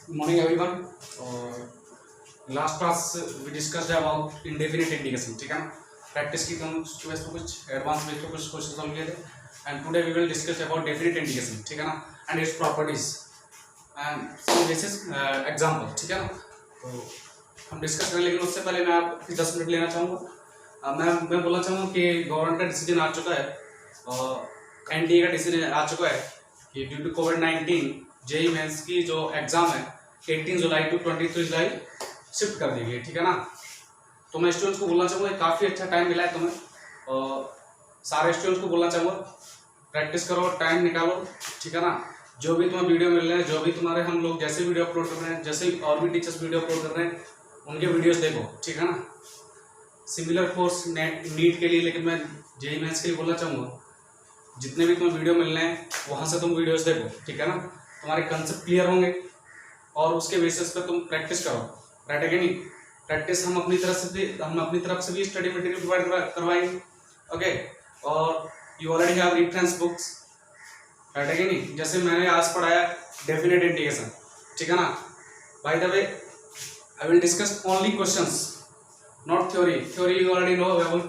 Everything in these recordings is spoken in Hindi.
Good morning everyone. Last class we discussed about indefinite integration, ठीक है ना। प्रैक्टिस की तो हम बेस पे कुछ एडवांस बेस पे कुछ क्वेश्चन सॉल्व किए थे and today we will discuss about definite integration, ठीक है ना, and its properties and some basis example, ठीक है ना। तो हम डिस्कस करें, लेकिन उससे पहले मैं आप 10 मिनट लेना चाहूँगा। मैं बोलना चाहूँगा कि गवर्नमेंट का डिसीजन आ चुका है और एनडीए का डिसीजन आ चुका है कि ड्यू टू कोविड-19 जेईई मेंस की जो एग्जाम है 18 जुलाई टू 23 जुलाई शिफ्ट कर दी गई, ठीक है ना। तो मैं स्टूडेंट्स को बोलना चाहूँगा काफ़ी अच्छा टाइम मिला है तुम्हें और सारे स्टूडेंट्स को बोलना चाहूँगा प्रैक्टिस करो, टाइम निकालो, ठीक है ना। जो भी तुम्हें वीडियो मिल रहे हैं, जो भी तुम्हारे हम लोग जैसे वीडियो अपलोड कर रहे हैं, जैसे और भी टीचर्स वीडियो अपलोड कर रहे हैं, उनके वीडियोस देखो, ठीक है ना। सिमिलर कोर्स नीट के लिए, लेकिन मैं जेईई मेंस के लिए बोलना चाहूँगा जितने भी तुम्हें वीडियो मिल रहे हैं वहाँ से तुम वीडियोस देखो, ठीक है ना। तुम्हारे कंसेप्ट क्लियर होंगे और उसके बेसिस पर तुम प्रैक्टिस करो, राइट है कि नहीं। प्रैक्टिस हम अपनी तरफ से भी स्टडी मटेरियल प्रोवाइड करवाएंगे, ओके। और you already have reference books, right है कि नहीं। जैसे मैंने आज पढ़ाया डेफिनेट इंडिकेशन, ठीक है ना। By the way I will discuss only questions, not theory. Theory you already know about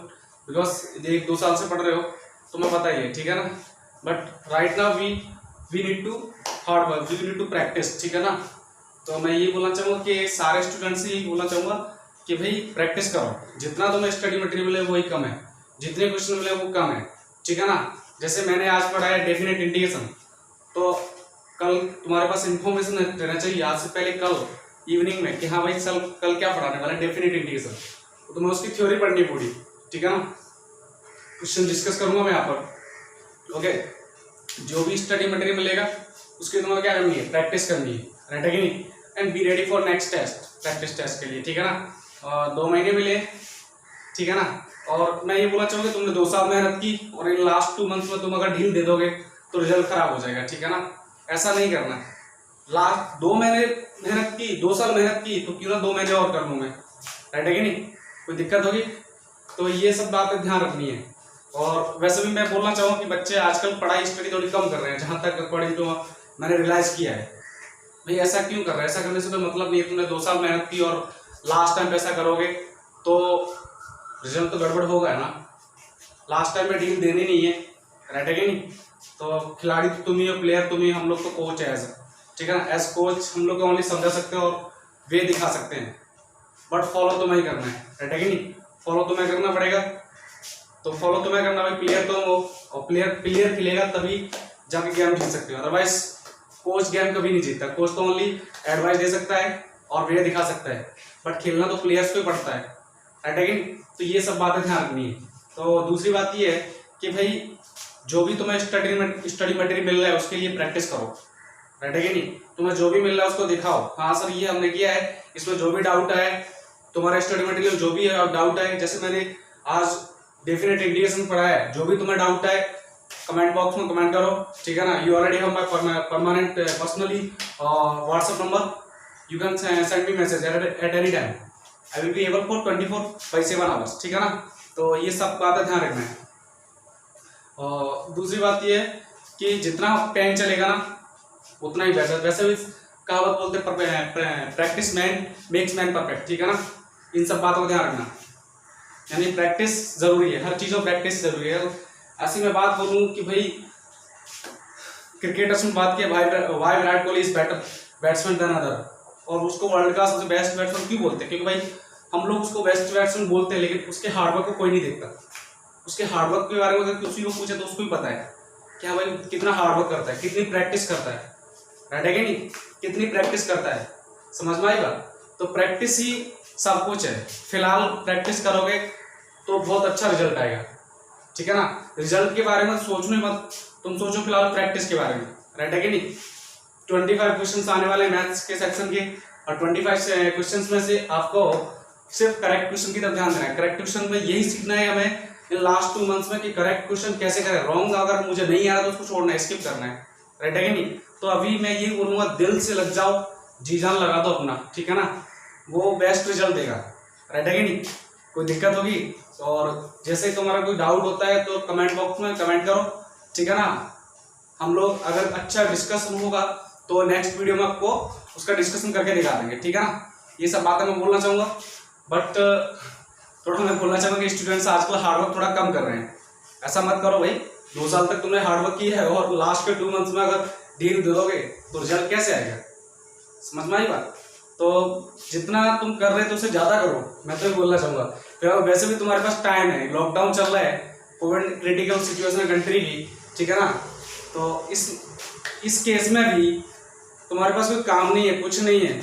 because 1-2 साल से पढ़ रहे हो, तुम्हें पता ही है, ठीक है ना। But right now we need to hard work, we need to practise, ठीक है ना। तो मैं ये बोलना चाहूँगा कि सारे स्टूडेंट्स से ये बोलना चाहूँगा कि भाई प्रैक्टिस करो। जितना तुम्हें स्टडी मटेरियल मिले वही कम है, जितने क्वेश्चन मिले वो कम है, ठीक है ना। जैसे मैंने आज पढ़ाया डेफिनेट इंडिकेशन, तो कल तुम्हारे पास इंफॉर्मेशन रहना चाहिए आज से पहले, कल इवनिंग में, कि हाँ भाई कल क्या पढ़ाने वाला है, डेफिनेट इंडिकेशन। तो तुम्हें उसकी थ्योरी पढ़नी पड़ी, ठीक है ना। क्वेश्चन डिस्कस करूंगा मैं यहाँ पर, ओके। जो भी स्टडी मटेरियल मिलेगा उसकी तुम्हें क्या करनी है, प्रैक्टिस करनी है, राइट है कि नहीं। And be ready for next test, practice test के लिए, ठीक है ना। 2 महीने मिले, ठीक है ना। और मैं ये बोलना चाहूँगा तुमने 2 साल मेहनत की और इन लास्ट 2 मंथ्स में तुम अगर ढील दे दोगे तो रिजल्ट खराब हो जाएगा, ठीक है ना। ऐसा नहीं करना है। लास्ट 2 महीने मेहनत की, 2 साल मेहनत की, तो क्यों ना 2 महीने और कर लूँ मैं, राइट है कि नहीं। कोई दिक्कत होगी तो ये सब बातें ध्यान रखनी है। और वैसे भी मैं बोलना चाहूँगा कि बच्चे आजकल पढ़ाई स्टडी थोड़ी कम कर रहे हैं, जहाँ तक अकॉर्डिंग टू मैंने रियलाइज किया है। भाई ऐसा क्यों कर रहे हैं, ऐसा करने से कोई मतलब नहीं है। तुमने 2 साल मेहनत की और लास्ट टाइम पैसा करोगे तो रिजल्ट तो गड़बड़ होगा ना। लास्ट टाइम में डील देनी नहीं है, राइट है कि नहीं। तो खिलाड़ी तो तुम ही हो, प्लेयर तुम ही, हम लोग तो कोच है एज, ठीक है ना। एज कोच हम लोग ओनली समझा सकते हैं और वे दिखा सकते हैं, बट फॉलो तुम्हें ही करना है, राइट है कि नहीं। फॉलो तुम्हें करना पड़ेगा, तो फॉलो तुम्हें करना भाई। प्लेयर तो हो और प्लेयर खेलेगा तभी जाके गेम जीत सकते हो, अदरवाइज कोच गेम कभी नहीं जीतता। कोच तो ओनली एडवाइस दे सकता है और वे दिखा सकता है, बट खेलना तो प्लेयर्स को ही पड़ता है, राइट है कि नहीं। तो ये सब बातें ध्यान रखनी है। तो दूसरी बात ये है कि भाई जो भी तुम्हें स्टडी मटेरियल मिल रहा है उसके लिए प्रैक्टिस करो, राइट है कि नहीं। तुम्हें जो भी मिल रहा है उसको दिखाओ, हाँ सर ये हमने किया है, इसमें जो भी डाउट है, तुम्हारा स्टडी मटेरियल जो भी डाउट है, जैसे मैंने आज डेफिनेट इंडिकेशन पढ़ा है, जो भी तुम्हें डाउट है कमेंट बॉक्स में कमेंट करो, ठीक है ना। You already have my permanent personally WhatsApp number, you can send me message at any time, I will be able for 24/7 hours, ठीक है ना। तो ये सब बातें ध्यान रखना है। और दूसरी बात ये है कि जितना पेन चलेगा ना उतना ही बेहतर। वैसे भी कहावत बोलते हैं practice man makes man perfect, ठीक है ना। इन सब बातों का ध्यान रखना, यानी प्रैक्टिस जरूरी है, हर चीज़ों प्रैक्टिस जरूरी है। ऐसी मैं बात बोलूँ कि भाई क्रिकेटर्स में बात किया, why Virat Kohli is better batsman than other, और उसको वर्ल्ड का सबसे बेस्ट बैट्समैन क्यों बोलते हैं, क्योंकि भाई हम लोग उसको बेस्ट बैट्समैन बोलते हैं, लेकिन उसके हार्डवर्क को कोई नहीं देखता। उसके हार्डवर्क के बारे में अगर किसी को पूछे तो उसको ही पता है क्या भाई कितना हार्डवर्क करता है, कितनी प्रैक्टिस करता है, राइट है कि नहीं, कितनी प्रैक्टिस करता है। समझ में आई बात। तो प्रैक्टिस ही सब कुछ है। फिलहाल प्रैक्टिस करोगे तो बहुत अच्छा रिजल्ट आएगा, ठीक है ना। रिजल्ट के बारे में सोचो ही मत, तुम सोचो फिलहाल प्रैक्टिस के बारे में, राइट है कि नहीं। 25 क्वेश्चन आने वाले मैथ्स के सेक्शन के, और 25 क्वेश्चन में से आपको सिर्फ करेक्ट क्वेश्चन की तरफ ध्यान देना है। करेक्ट क्वेश्चन में यही सीखना है हमें इन लास्ट 2 मंथ्स में कि करेक्ट क्वेश्चन कैसे करें। रॉन्ग अगर मुझे नहीं आ रहा तो उसको छोड़ना है, स्किप करना है, राइट है कि नहीं। तो अभी मैं ये बोलूंगा दिल से लग जाओ, जी जान लगा दो अपना, ठीक है ना, वो बेस्ट रिजल्ट देगा, राइट है कि नहीं। कोई दिक्कत होगी और जैसे तुम्हारा कोई डाउट होता है तो कमेंट बॉक्स में कमेंट करो, ठीक है ना। हम लोग अगर अच्छा डिस्कशन होगा तो नेक्स्ट वीडियो में आपको उसका डिस्कशन करके दिखा देंगे, ठीक है ना। ये सब बातें मैं बोलना चाहूँगा, बट थोड़ा मैं बोलना चाहूँगा कि स्टूडेंट्स आजकल हार्डवर्क थोड़ा कम कर रहे हैं। ऐसा मत करो भाई, 2 साल तक तुमने हार्डवर्क की है और लास्ट के 2 मंथ्स में अगर ढील दे दोगे तो रिजल्ट कैसे आएगा, समझ में आई बात। तो जितना तुम कर रहे थे उससे ज़्यादा करो, मैं तो ये बोलना चाहूँगा। फिर वैसे भी तुम्हारे पास टाइम है, लॉकडाउन चल रहा है, कोविड क्रिटिकल सिचुएशन है कंट्री की, ठीक है ना। तो इस केस में भी तुम्हारे पास कोई काम नहीं है, कुछ नहीं है,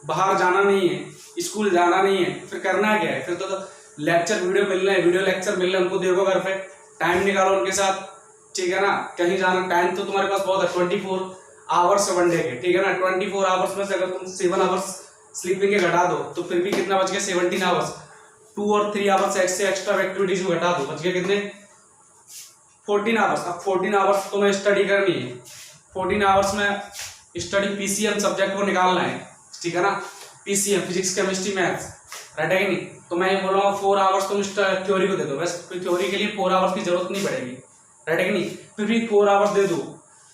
बाहर जाना नहीं है, स्कूल जाना नहीं है, फिर करना क्या है। फिर तो लेक्चर वीडियो मिल रहे हैं, वीडियो लेक्चर मिल रहे हैं, उनको देखो घर पे, टाइम निकालो उनके साथ, ठीक है ना। कहीं जाना, टाइम तो तुम्हारे पास बहुत है, 24 आवर्स वन डे के, ठीक है ना। 24 आवर्स में से अगर तुम 7 आवर्स स्लीपिंग के घटा दो तो फिर भी कितना बच गया, 17 आवर्स। 2 और 3 आवर्स एक्स्ट्रा एक्टिविटीज में घटा दो, बच गया कितने, 14 आवर्स। अब 14 आवर्स तुम्हें स्टडी करनी है, 14 आवर्स में स्टडी पीसीएम सब्जेक्ट को निकालना है, ठीक है ना। PCM physics chemistry maths, right है कि नहीं। तो मैं ये बोल रहा हूँ 4 आवर्स तुम थ्योरी को दे दो, बस थ्योरी के लिए 4 आवर्स की जरूरत नहीं पड़ेगी, राइट है कि नहीं। फिर भी 4 आवर्स दे दो।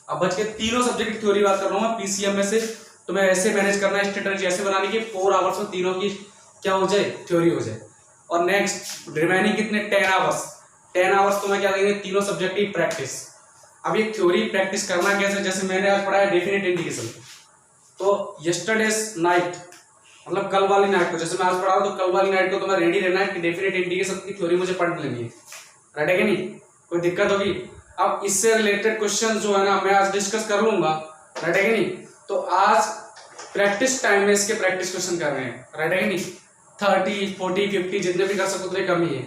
अब बच के तीनों सब्जेक्ट की थ्योरी बात कर रहा हूँ मैं, पीसीएम में से तुम्हें ऐसे मैनेज करना है, स्ट्रेटजी ऐसे बनानी कि 4 आवर्स में तीनों की क्या हो जाए, थ्योरी हो जाए। और नेक्स्ट रिमेनिंग कितने, 10 आवर्स। 10 आवर्स तुम्हें क्या देंगे, तीनों सब्जेक्ट की प्रैक्टिस। अब ये थ्योरी प्रैक्टिस करना कैसे, जैसे मैंने आज पढ़ाया डेफिनेट इंडिकेशन, तो यस्टरडेज नाइट मतलब कल वाली नाइट को, जैसे मैं आज पढ़ा रहा हूँ तो कल वाली नाइट को तुम्हें रेडी रहना है कि डेफिनेट इंडिकेशन की थ्योरी मुझे पढ़ लेनी है, राइट है कि नहीं। कोई दिक्कत होगी। अब इससे रिलेटेड क्वेश्चन जो है ना मैं आज डिस्कस कर लूंगा, राइट है कि नहीं। तो आज प्रैक्टिस टाइम में इसके प्रैक्टिस क्वेश्चन कर रहे हैं, राइट है कि नहीं। 30, 40, 50 जितने भी कर सको उतने कम ही है।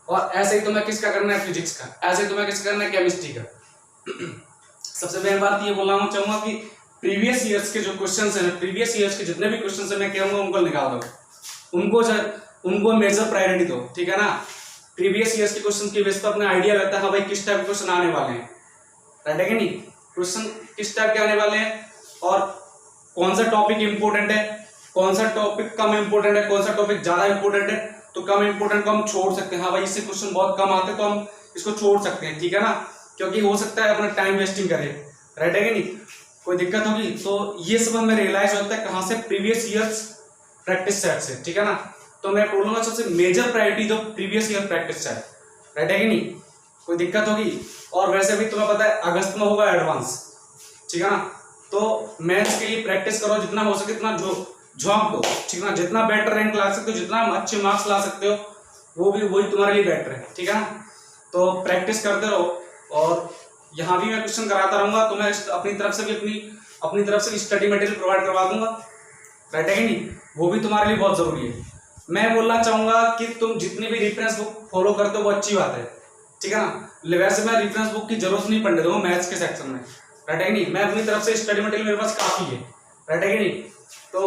और ऐसे ही तुम्हें किसका करना है, फिजिक्स का, ऐसे ही तुम्हें किसका करना है, केमिस्ट्री का। सबसे पहली बात ये बोलना चाहूंगा कि प्रीवियस ईयर्स के जो क्वेश्चंस हैं, प्रीवियस ईयर्स के जितने भी क्वेश्चंस हैं मैं कहूंगा उनको निकाल दो, उनको मेजर प्रायोरिटी दो, ठीक है ना। प्रीवियस ईयर्स के क्वेश्चन की बेस पर अपना आइडिया रहता है हाँ भाई किस टाइप के क्वेश्चन आने वाले हैं, राइट है कि नहीं। क्वेश्चन किस टाइप के आने वाले हैं और कौन सा टॉपिक इंपॉर्टेंट है, कौन सा टॉपिक कम इंपॉर्टेंट है, कौन सा टॉपिक ज्यादा इंपॉर्टेंट है। तो कम इंपॉर्टेंट को हम छोड़ सकते हैं, हाँ भाई इससे क्वेश्चन बहुत कम आते हैं तो हम इसको छोड़ सकते हैं, ठीक है ना। क्योंकि हो सकता है अपना टाइम वेस्टिंग करे, राइट है कि नहीं, कोई दिक्कत होगी। तो ये सब हमें रियलाइज होता है कहाँ से, प्रीवियस ईयर्स प्रैक्टिस सेट से, ठीक है ना। तो मैं बोलूंगा सबसे मेजर प्रायोरिटी जो previous year practice set, right है कि नहीं, कोई दिक्कत होगी। और वैसे भी तुम्हें पता है अगस्त में होगा एडवांस, ठीक है ना। तो मैथ्स के लिए प्रैक्टिस करो, जितना हो सके इतना झोंक दो, ठीक है ना। जितना बेटर रैंक ला सकते हो, जितना अच्छे मार्क्स ला सकते हो वही तुम्हारे लिए बेटर है, ठीक है ना। तो प्रैक्टिस करते रहो और यहाँ भी मैं क्वेश्चन कराता रहूंगा, तो मैं अपनी तरफ से भी स्टडी मटेरियल प्रोवाइड करवा दूंगा, राइट है कि नहीं। वो भी तुम्हारे लिए बहुत जरूरी है। मैं बोलना चाहूंगा कि तुम जितनी भी रेफरेंस बुक फॉलो करते हो वो अच्छी बात है, ठीक है ना। वैसे मैं रेफरेंस बुक की जरूरत नहीं पड़ने दूंगा मैथ्स के सेक्शन में, राइट है कि नहीं। मैं अपनी तरफ से स्टडी मटेरियल मेरे पास काफी है, राइट है कि नहीं। तो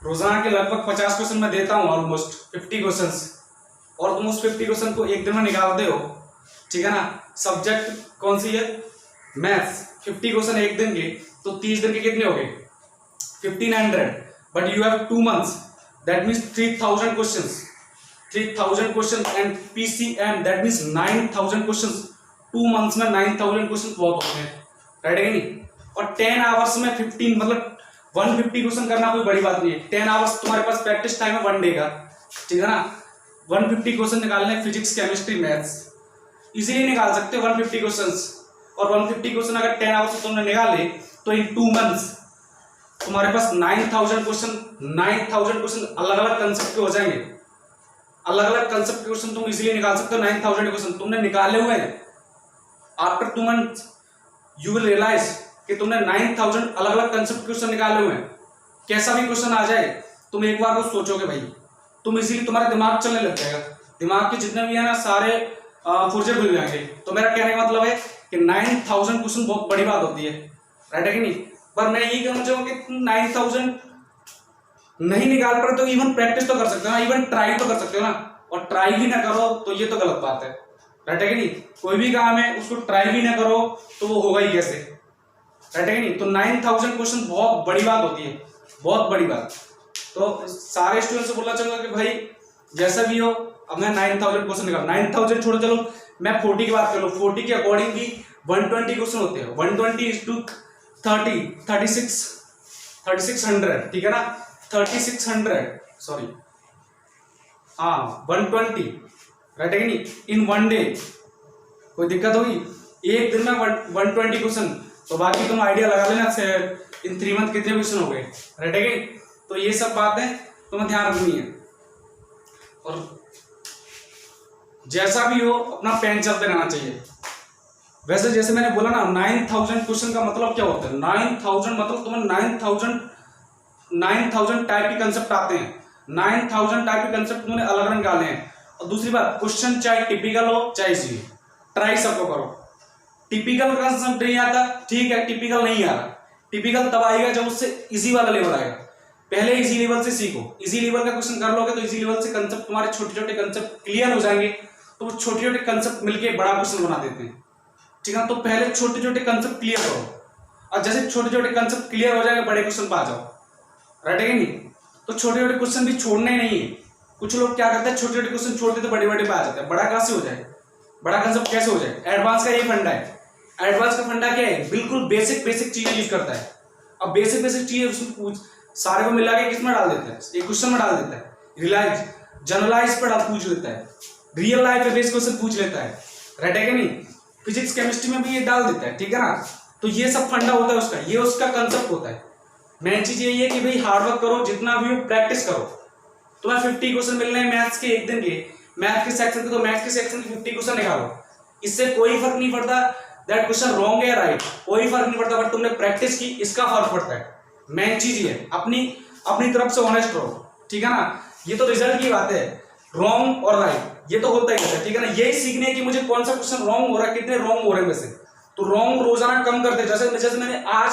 रोजाना के लगभग 50 क्वेश्चन मैं देता हूँ, ऑलमोस्ट 50 क्वेश्चन, और तुम उस 50 क्वेश्चन को एक दिन में निकालते हो, ठीक है ना। सब्जेक्ट कौन सी है, मैथ्स। 50 क्वेश्चन एक दिन के, तो 30 दिन के कितने हो गए, 1500। But you have 2 months, that means 3000 questions, 3000 question and PCM that means 9000 questions. 2 months में 9000 क्वेश्चन बहुत होते हैं, राइट है कि नहीं। और 10 आवर्स में 15 मतलब 150 क्वेश्चन करना कोई बड़ी बात नहीं है। 10 आवर्स तुम्हारे पास प्रैक्टिस टाइम है 1 डे का, ठीक है ना। 150 क्वेश्चन निकालने, फिजिक्स केमिस्ट्री मैथ्स इजीली निकाल सकते हो 150 क्वेश्चंस। और 150 क्वेश्चन अगर 10 आवर्स में तुमने निकाले तो इन 2 मंथ्स तुम्हारे पास 9000 क्वेश्चन अलग अलग कंसेप्ट के हो जाएंगे। अलग अलग कंसेप्ट के क्वेश्चन तुम इजीली निकाल सकते हो। 9000 क्वेश्चन तुमने निकाले हुए हैं। After 2 months you will realise कि तुमने 9000 अलग अलग कंसेप्ट क्वेश्चन निकाले हुए हैं। कैसा भी क्वेश्चन आ जाए तुम एक बार को सोचोगे भाई, तुम इजीली तुम्हारा दिमाग चलने लग जाएगा। दिमाग के जितने भी है ना सारे पुर्जे खुल जाएंगे। तो मेरा कहने का मतलब है कि 9000 क्वेश्चन बहुत बड़ी बात होती है, राइट है कि नहीं। पर मैं यही कहना चाहूंगा कि 9000 नहीं निकाल पाए तो इवन प्रैक्टिस तो कर सकते हो ना, इवन ट्राई तो कर सकते हो ना। और ट्राई भी ना करो तो ये तो गलत बात है, राइट है कि नहीं। कोई भी काम है उसको ट्राई भी ना करो तो वो होगा ही कैसे, राइट है कि नहीं। तो 9000 क्वेश्चन बहुत बड़ी बात होती है, बहुत बड़ी बात। तो सारे स्टूडेंट से बोलना चाहूंगा कि भाई जैसा भी हो, अब मैं 9000 क्वेश्चन निकाल, 9000 छोड़ो, चलो मैं 40 की बात कर लूँ। 40 के अकॉर्डिंग भी 120 क्वेश्चन होते हैं। 120 × 30 36 3600, ठीक है ना, 3600 सॉरी, हाँ 120, राइट है कि नहीं, इन वन डे। कोई दिक्कत होगी? एक दिन में 120 क्वेश्चन, तो बाकी तुम आइडिया लगा लेना इन 3 मंथ कितने क्वेश्चन हो गए, राइट है कि नहीं। तो ये सब बातें तुम्हें ध्यान रखनी है। और जैसा भी हो अपना पेन चलते रहना चाहिए। वैसे जैसे मैंने बोला ना 9000 क्वेश्चन का मतलब क्या होता है, 9000 मतलब तुम्हें 9000 टाइप के कंसेप्ट आते हैं, 9000 टाइप के कंसेप्ट तुमने अलग अलग निकाले हैं। और दूसरी बात, क्वेश्चन चाहे टिपिकल हो चाहे इजी, ट्राई सबको करो। टिपिकल कंसेप्ट नहीं आता, ठीक है, टिपिकल नहीं आ रहा, टिपिकल तब आएगा जब उससे इजी वाला लेवल आएगा। पहले इजी लेवल से सीखो, इजी लेवल का क्वेश्चन कर लोगे तो इजी लेवल से कंसेप्ट तुम्हारे छोटे छोटे कंसेप्ट क्लियर हो जाएंगे, तो वो छोटे छोटे कंसेप्ट मिलके बड़ा क्वेश्चन बना देते हैं, ठीक है। तो पहले छोटे छोटे कंसेप्ट क्लियर करो, और जैसे छोटे छोटे कंसेप्ट क्लियर हो जाएंगे बड़े क्वेश्चन पे आ जाओ, राइट है कि नहीं। तो छोटे छोटे क्वेश्चन भी छोड़ने नहीं है। कुछ लोग क्या करते हैं, छोटे छोटे क्वेश्चन छोड़ते तो बड़े बड़े पे आ जाते हैं। बड़ा कहां से हो जाए, बड़ा कंसेप्ट कैसे हो जाए? एडवांस का ये फंडा है। एडवांस का फंडा क्या है, बिल्कुल बेसिक बेसिक चीजें यूज करता है। अब बेसिक बेसिक चीजें उसमें पूछ सारे को मिला के किसमें डाल देता है, एक क्वेश्चन में डाल देता है, रिलाइज जनरलाइज पर पूछ लेता है, रियल लाइफ पे बेस्ड क्वेश्चन पूछ लेता है, राइट है कि नहीं। फिजिक्स केमिस्ट्री में भी ये डाल देता है, ठीक है ना। तो ये सब फंडा होता है उसका, ये उसका कंसेप्ट होता है। मेन चीज यही है कि भाई हार्डवर्क करो, जितना भी हो प्रैक्टिस करो। तुम्हें 50 क्वेश्चन मिल रहे हैं मैथ्स के एक दिन के, मैथ के सेक्शन के, तो मैथ्स के सेक्शन के 50 क्वेश्चन निकालो। इससे कोई फर्क नहीं पड़ता दैट क्वेश्चन रॉन्ग है या राइट, कोई फर्क नहीं पड़ता, बट तुमने प्रैक्टिस की इसका फर्क पड़ता है। मेन चीज ये है, अपनी तरफ से ऑनेस्ट रहो, ठीक है ना। ये तो रिजल्ट की बात है, रॉन्ग और राइट ये तो होता ही है, ठीक है ना। यही सीखने की मुझे कौन सा क्वेश्चन रॉन्ग हो रहा है, कितने रॉन्ग हो रहे हैं वैसे, तो रॉन्ग रोजाना कम करते। जैसे मैंने आज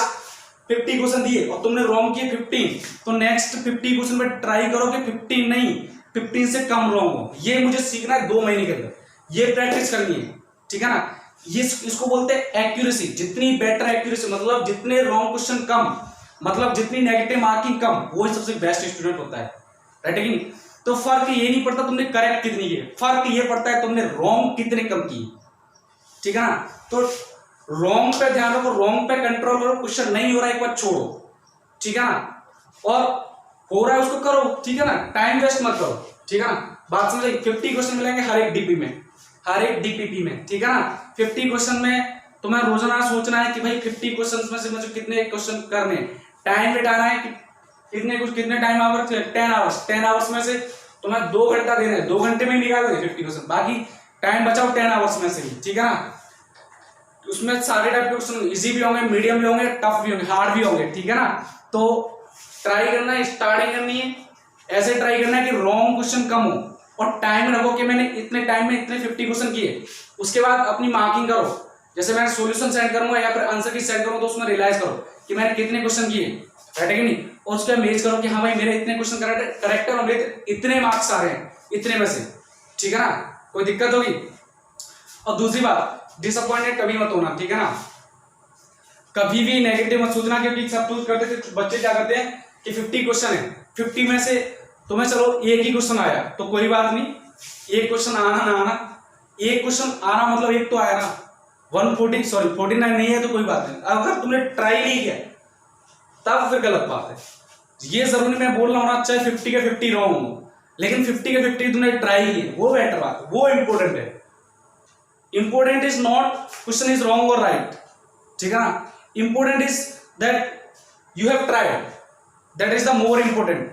50 क्वेश्चन दिए और तुमने रॉन्ग किए 15, तो नेक्स्ट 50 क्वेश्चन में ट्राई करो कि 15 नहीं 15 से कम रॉन्ग हो। ये मुझे सीखना है 2 महीने के अंदर, ये प्रैक्टिस करनी है, ठीक है ना। ये इसको बोलते हैं एक्यूरेसी। जितनी बेटर एक्यूरेसी, मतलब जितने रॉन्ग क्वेश्चन कम, मतलब जितनी नेगेटिव मार्किंग कम, वो सबसे बेस्ट स्टूडेंट होता है, राइट है कि नहीं। तो फर्क ये नहीं पड़ता तुमने करेक्ट कितनी किए, फर्क ये पड़ता है तुमने रॉन्ग कितने कम किए, ठीक है ना। तो रॉन्ग पे ध्यान रखो, रॉन्ग पे कंट्रोल करो, क्वेश्चन नहीं हो रहा है एक बार छोड़ो, ठीक है ना। और हो रहा है उसको करो, ठीक है ना, टाइम वेस्ट मत करो, ठीक है ना। बात समझ, 50 क्वेश्चन मिलेंगे हर एक डीपी में, हर एक डीपीपी में, ठीक है ना। 50 क्वेश्चन में तुम्हें रोजाना सोचना है कि भाई 50 क्वेश्चन में से मुझे कितने क्वेश्चन करने, टाइम बिताना है कि कितने टाइम आवर, 10 आवर्स में से तुम्हें 2 घंटा देना है, 2 घंटे में निकाल दे 50 क्वेश्चन, बाकी टाइम बचाओ 10 आवर्स में से ही, ठीक है ना। उसमें सारे टाइप के क्वेश्चन इजी भी होंगे, मीडियम भी होंगे, टफ भी होंगे, हार्ड भी होंगे, ठीक है ना। तो ट्राई करना है, स्टार्टिंग करनी है, ऐसे ट्राई करना है कि रॉन्ग क्वेश्चन कम हो, और टाइम रखो कि मैंने इतने टाइम में इतने 50 क्वेश्चन किए। उसके बाद अपनी मार्किंग करो, जैसे मैंने सॉल्यूशन सेंड करूंगा या फिर आंसर की सेंड करूंगा, तो उसमें रियलाइज करो कि मैंने कितने क्वेश्चन किए, राइट है कि नहीं। और उसके बाद मेज करो कि हाँ भाई मेरे इतने क्वेश्चन करेक्ट है और मेरे इतने मार्क्स आ रहे हैं इतने में से, ठीक है ना। कोई दिक्कत होगी? और दूसरी बात, डिसअपॉइंटेड कभी मत होना, ठीक है ना। कभी भी नेगेटिव मत सोचना, क्योंकि सब कुछ करते थे बच्चे क्या करते हैं कि 50 क्वेश्चन है, 50 में से तुम्हें चलो एक ही क्वेश्चन आया तो कोई बात नहीं, एक क्वेश्चन आना ना आना, एक क्वेश्चन आना मतलब एक तो आया ना, 49 नहीं है तो कोई बात नहीं। अगर तुमने ट्राई नहीं किया तब फिर गलत बात है। ये जरूरी मैं बोल रहा हूं ना, चाहे 50 के 50 रॉन्ग हो, लेकिन 50 के 50 तुमने ट्राई किए, वो बेटर बात है, वो इंपॉर्टेंट है। Important is not question is wrong और राइट, ठीक है ना। Important is that you have tried, that is the more important,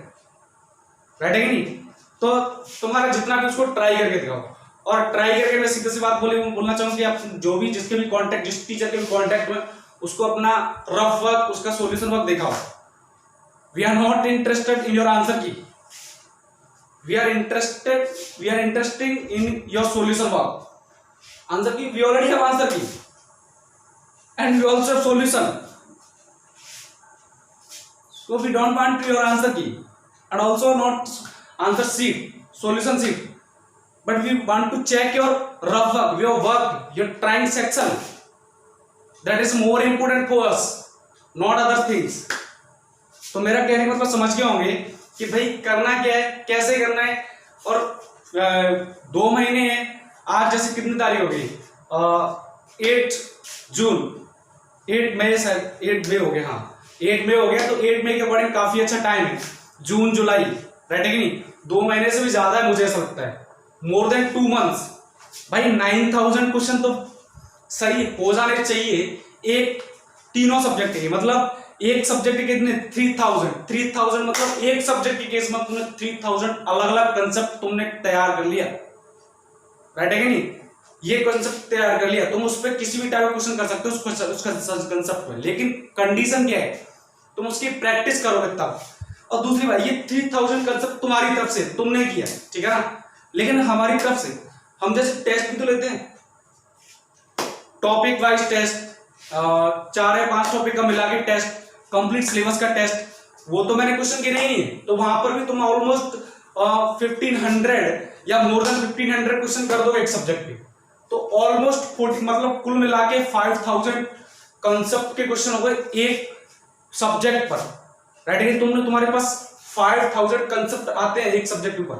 right है कि नहीं। तो तुम्हारा जितना भी उसको ट्राई करके दिखाओ, और ट्राई करके मैं सीधी सी बात बोलना चाहूंगी, आप जो भी जिसके भी कांटेक्ट, जिस टीचर के भी कांटेक्ट में, उसको अपना रफ वर्क, उसका सॉल्यूशन वर्क दिखाओ। We are not interested in your answer key, we are interested in your solution work. Answer key we already have answer key and we also have solution, so we don't want your answer key and also not answer sheet, solution sheet, but we want to check your rough work, your work, your trying section, that is more important for us, not other things। तो मेरा कहने का मतलब समझ गए होंगे कि भाई करना क्या है, कैसे करना है। और 2 महीने हैं, आज जैसे कितनी तारीख हो गई, 8 जून, 8 मई शायद, 8 मई हो गए, हाँ 8 मई हो गया, तो 8 मई के अकॉर्डिंग काफी अच्छा टाइम है, जून जुलाई, राइट है कि नहीं, 2 महीने से भी ज्यादा है मुझे ऐसा लगता है, मोर देन 2 मंथ्स। भाई 9000 क्वेश्चन तो सही हो जाने चाहिए, एक तीनों सब्जेक्ट के, मतलब एक सब्जेक्ट के कितने 3000 मतलब एक सब्जेक्ट के केस में तुमने 3000 अलग अलग कंसेप्ट तुमने तैयार कर लिया, राइट है कि नहीं, ये कंसेप्ट तैयार कर लिया, तुम उस पर किसी भी टाइप का क्वेश्चन कर सकते हो उस कंसेप्ट में, लेकिन कंडीशन क्या है, तुम उसकी प्रैक्टिस करोगे तब। और दूसरी बात, ये 3000 कंसेप्ट तुम्हारी तरफ से तुमने किया, ठीक है ना, लेकिन हमारी तरफ से हम जैसे टेस्ट भी तो लेते हैं, टॉपिक वाइज टेस्ट, 4 या 5 टॉपिक का मिला के टेस्ट, कंप्लीट सिलेबस का टेस्ट, वो तो मैंने क्वेश्चन गिने ही है, तो वहां पर भी तुम ऑलमोस्ट 1500 या मोर देन 1500 क्वेश्चन कर दोगे एक सब्जेक्ट पे, तो ऑलमोस्ट 40 मतलब कुल मिला के 5000 कंसेप्ट के क्वेश्चन हो गए एक सब्जेक्ट पर, राइट है, तुम्हारे पास 5000 कंसेप्ट आते हैं एक सब्जेक्ट के ऊपर,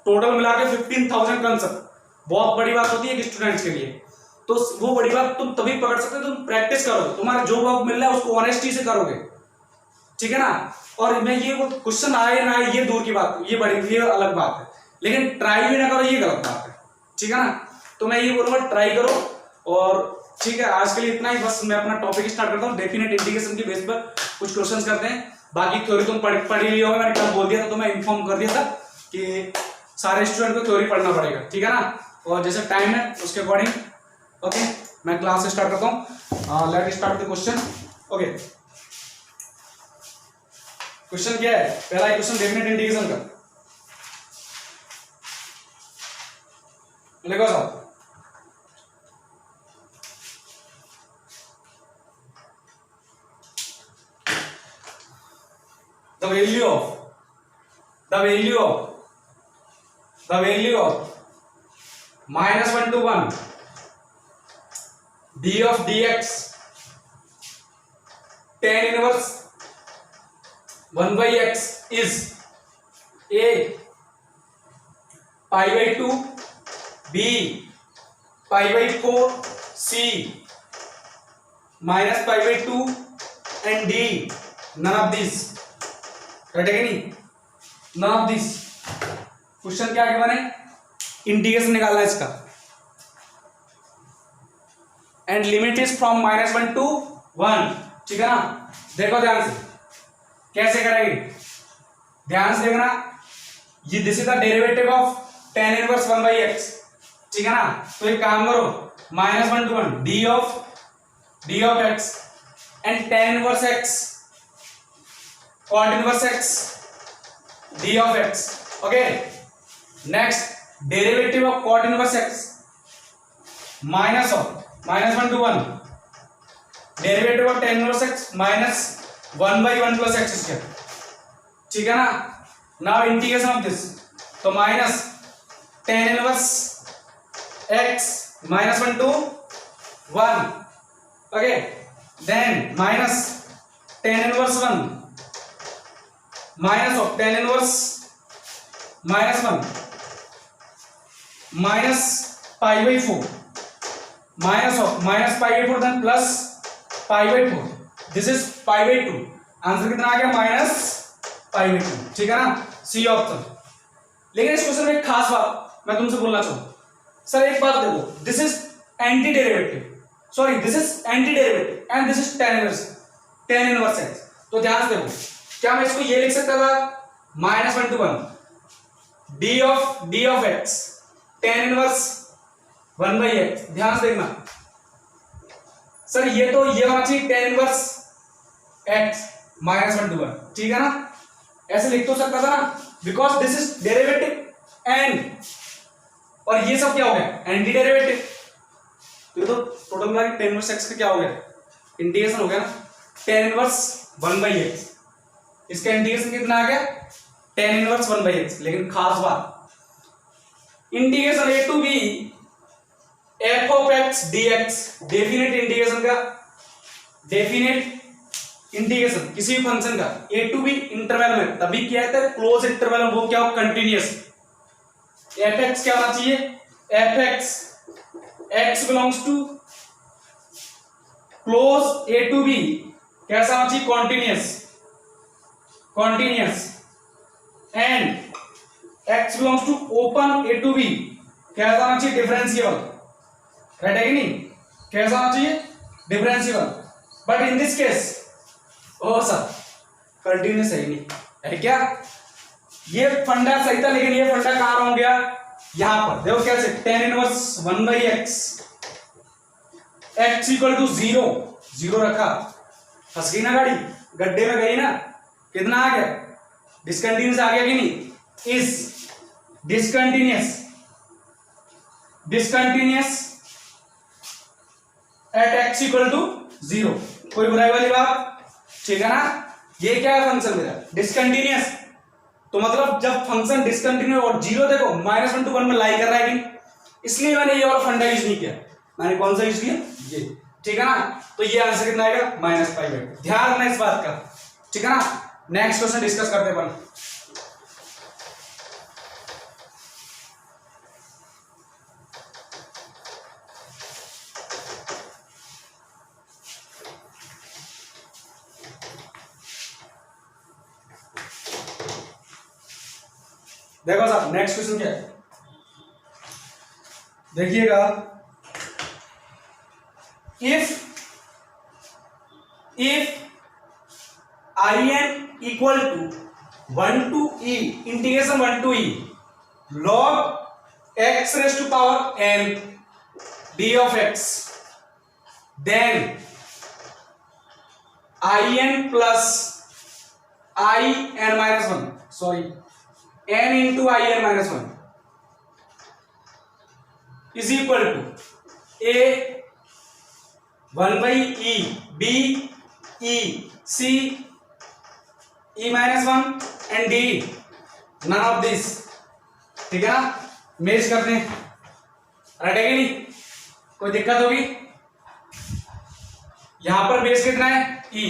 टोटल मिला के 15000 कंसेप्ट, बहुत बड़ी बात होती है एक स्टूडेंट्स के लिए, तो वो बड़ी बात तुम तभी पकड़ सकते हो, तुम प्रैक्टिस करोगे, तुम्हारा जो वर्क मिल रहा है उसको ऑनेस्टी से करोगे, ठीक है ना। और मैं ये क्वेश्चन आए ना आए ये दूर की बात, ये अलग बात है, लेकिन ट्राई भी ना करो ये गलत बात है, ठीक है ना। तो मैं ये बोलूंगा ट्राई करो, और ठीक है आज के लिए इतना ही, बस मैं अपना टॉपिक स्टार्ट करता हूँ, डेफिनेट इंटीग्रेशन की बेस पर कुछ क्वेश्चंस करते हैं, बाकी थ्योरी तुम पढ़ ही लिया होगा, मैंने कल बोल दिया था, तो मैं इन्फॉर्म कर दिया था कि सारे स्टूडेंट को थ्योरी पढ़ना पड़ेगा, ठीक है ना, और जैसे टाइम है उसके अकॉर्डिंग ओके मैं क्लास स्टार्ट करता हूँ। Let start the question. Okay question क्या है, पहला क्वेश्चन डेफिनेट इंटीग्रेशन का, लिखो साहब, the value of -1 to 1 d of dx tan inverse 1 by x is a pi by 2 b pi by 4 c minus pi by 2 and d none of these, right है कि नहीं, none of these। क्वेश्चन क्या है, मैंने इंटीग्रेशन निकालना है इसका, and limit is from -1 to 1, ठीक है ना। देखो ध्यान से कैसे करेंगे, ध्यान से देखना, ये this is the derivative of tan inverse 1 by x, ठीक है ना। तो एक काम करो, -1 to 1 d of x and tan inverse x cot inverse x d of x, okay, next derivative of cot inverse x minus -1 to 1 derivative of tan inverse x minus 1 by 1 plus x square, ठीक है ना। now integration of this, तो minus tan inverse x -1 to 1, okay, then minus tan inverse 1 minus of tan inverse -1 minus pi by 4 minus of minus pi by 4 then plus pi by 4, this is pi by 2, answer कितना आ गया माइनस pi by 2, ठीक है ना, सी ऑप्शन। लेकिन इस क्वेश्चन में एक खास बात मैं तुमसे बोलना चाहूँ, सर एक बात देखो, this is anti derivative, sorry this is anti derivative and this is tan inverse x, तो ध्यान से देखो, क्या मैं इसको ये लिख सकता था -1 to 1 d of x tan inverse 1 by x, ध्यान से देखना सर, ये तो ये होना चाहिए tan इनवर्स x -1 to 1, ठीक है ना, ऐसे लिख तो सकता था ना, because this is derivative and, और ये सब क्या हो गया एंटी डेरिवेटिव, तो टोटल मिला के tan इनवर्स x का क्या हो गया इंटीग्रेशन हो गया ना, tan इनवर्स 1 by x, इसका इंटीग्रेशन कितना आ गया tan इनवर्स 1 by x। लेकिन खास बात, integration a to b f of x dx, definite integration का, डेफिनेट इंटीग्रेशन किसी भी फंक्शन का a to b इंटरवल में तभी किया जाता है, क्लोज इंटरवल में, वो क्या हो कंटिन्यूअस, fx क्या होना चाहिए, fx x belongs to close a to b कैसा होना चाहिए, continuous and x belongs to open a to b कैसा होना चाहिए, डिफरेंशिएबल, राइट है कि नहीं, कैसा होना चाहिए, differentiable. But in this case ओ सर कंटिन्यूअस है ही नहीं, है क्या, ये फंडा सही था लेकिन ये फंडा कहां रॉन्ग गया, यहां पर देखो कैसे, tan inverse 1/x x equal to 0 0 रखा, फंस गई ना गाड़ी, गड्ढे में गई ना, कितना आ गया, डिसकंटिन्यूअस आ गया कि नहीं, is discontinuous at x equal to 0, कोई बुराई वाली बात, ठीक है ना। ये क्या है फंक्शन मेरा, डिसकंटिन्यूअस, तो मतलब जब फंक्शन डिसकंटिन्यू और 0 देखो -1 to 1 में लाई कर रहा है कि, इसलिए मैंने ये वाला फंडा यूज नहीं किया, मैंने कौन सा यूज किया, ये, ठीक है ना। तो ये आंसर कितना आएगा, -5/8, ध्यान रखना इस बात का, ठीक है ना। नेक्स्ट क्वेश्चन डिस्कस करते हैं अपन। देखो साहब नेक्स्ट क्वेश्चन क्या है, देखिएगा, if in equal to 1 to e integration 1 to e log x raised to power n d of x, then in plus in minus 1, sorry n into in minus 1 is equal to a 1/e, b e, c e minus 1 and d none of this, ठीक है ना, मेज करते हैं, राइट है कि नहीं, कोई दिक्कत होगी, यहां पर बेस कितना है, e,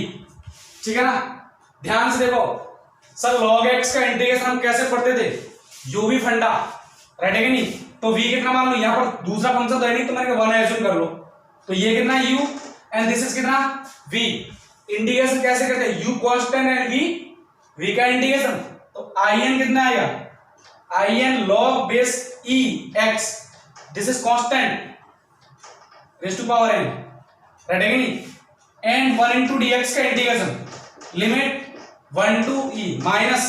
ठीक है ना। ध्यान से देखो सर, log x का इंटीग्रेशन हम कैसे पढ़ते थे, u फंडा, राइट है कि नहीं, तो v कितना मान लो, यहां पर दूसरा फंक्शन तो है नहीं, तो मैंने 1 एज्यूम कर लो, तो ये कितना u एंड दिस इज कितना v, इंटीग्रेशन कैसे करते हैं, u कांस्टेंट एंड v का इंटीग्रेशन, तो in कितना आएगा, in log base e x, this is constant raise to power n, right है कि नहीं, एंड 1 into dx का integration, limit 1 to e minus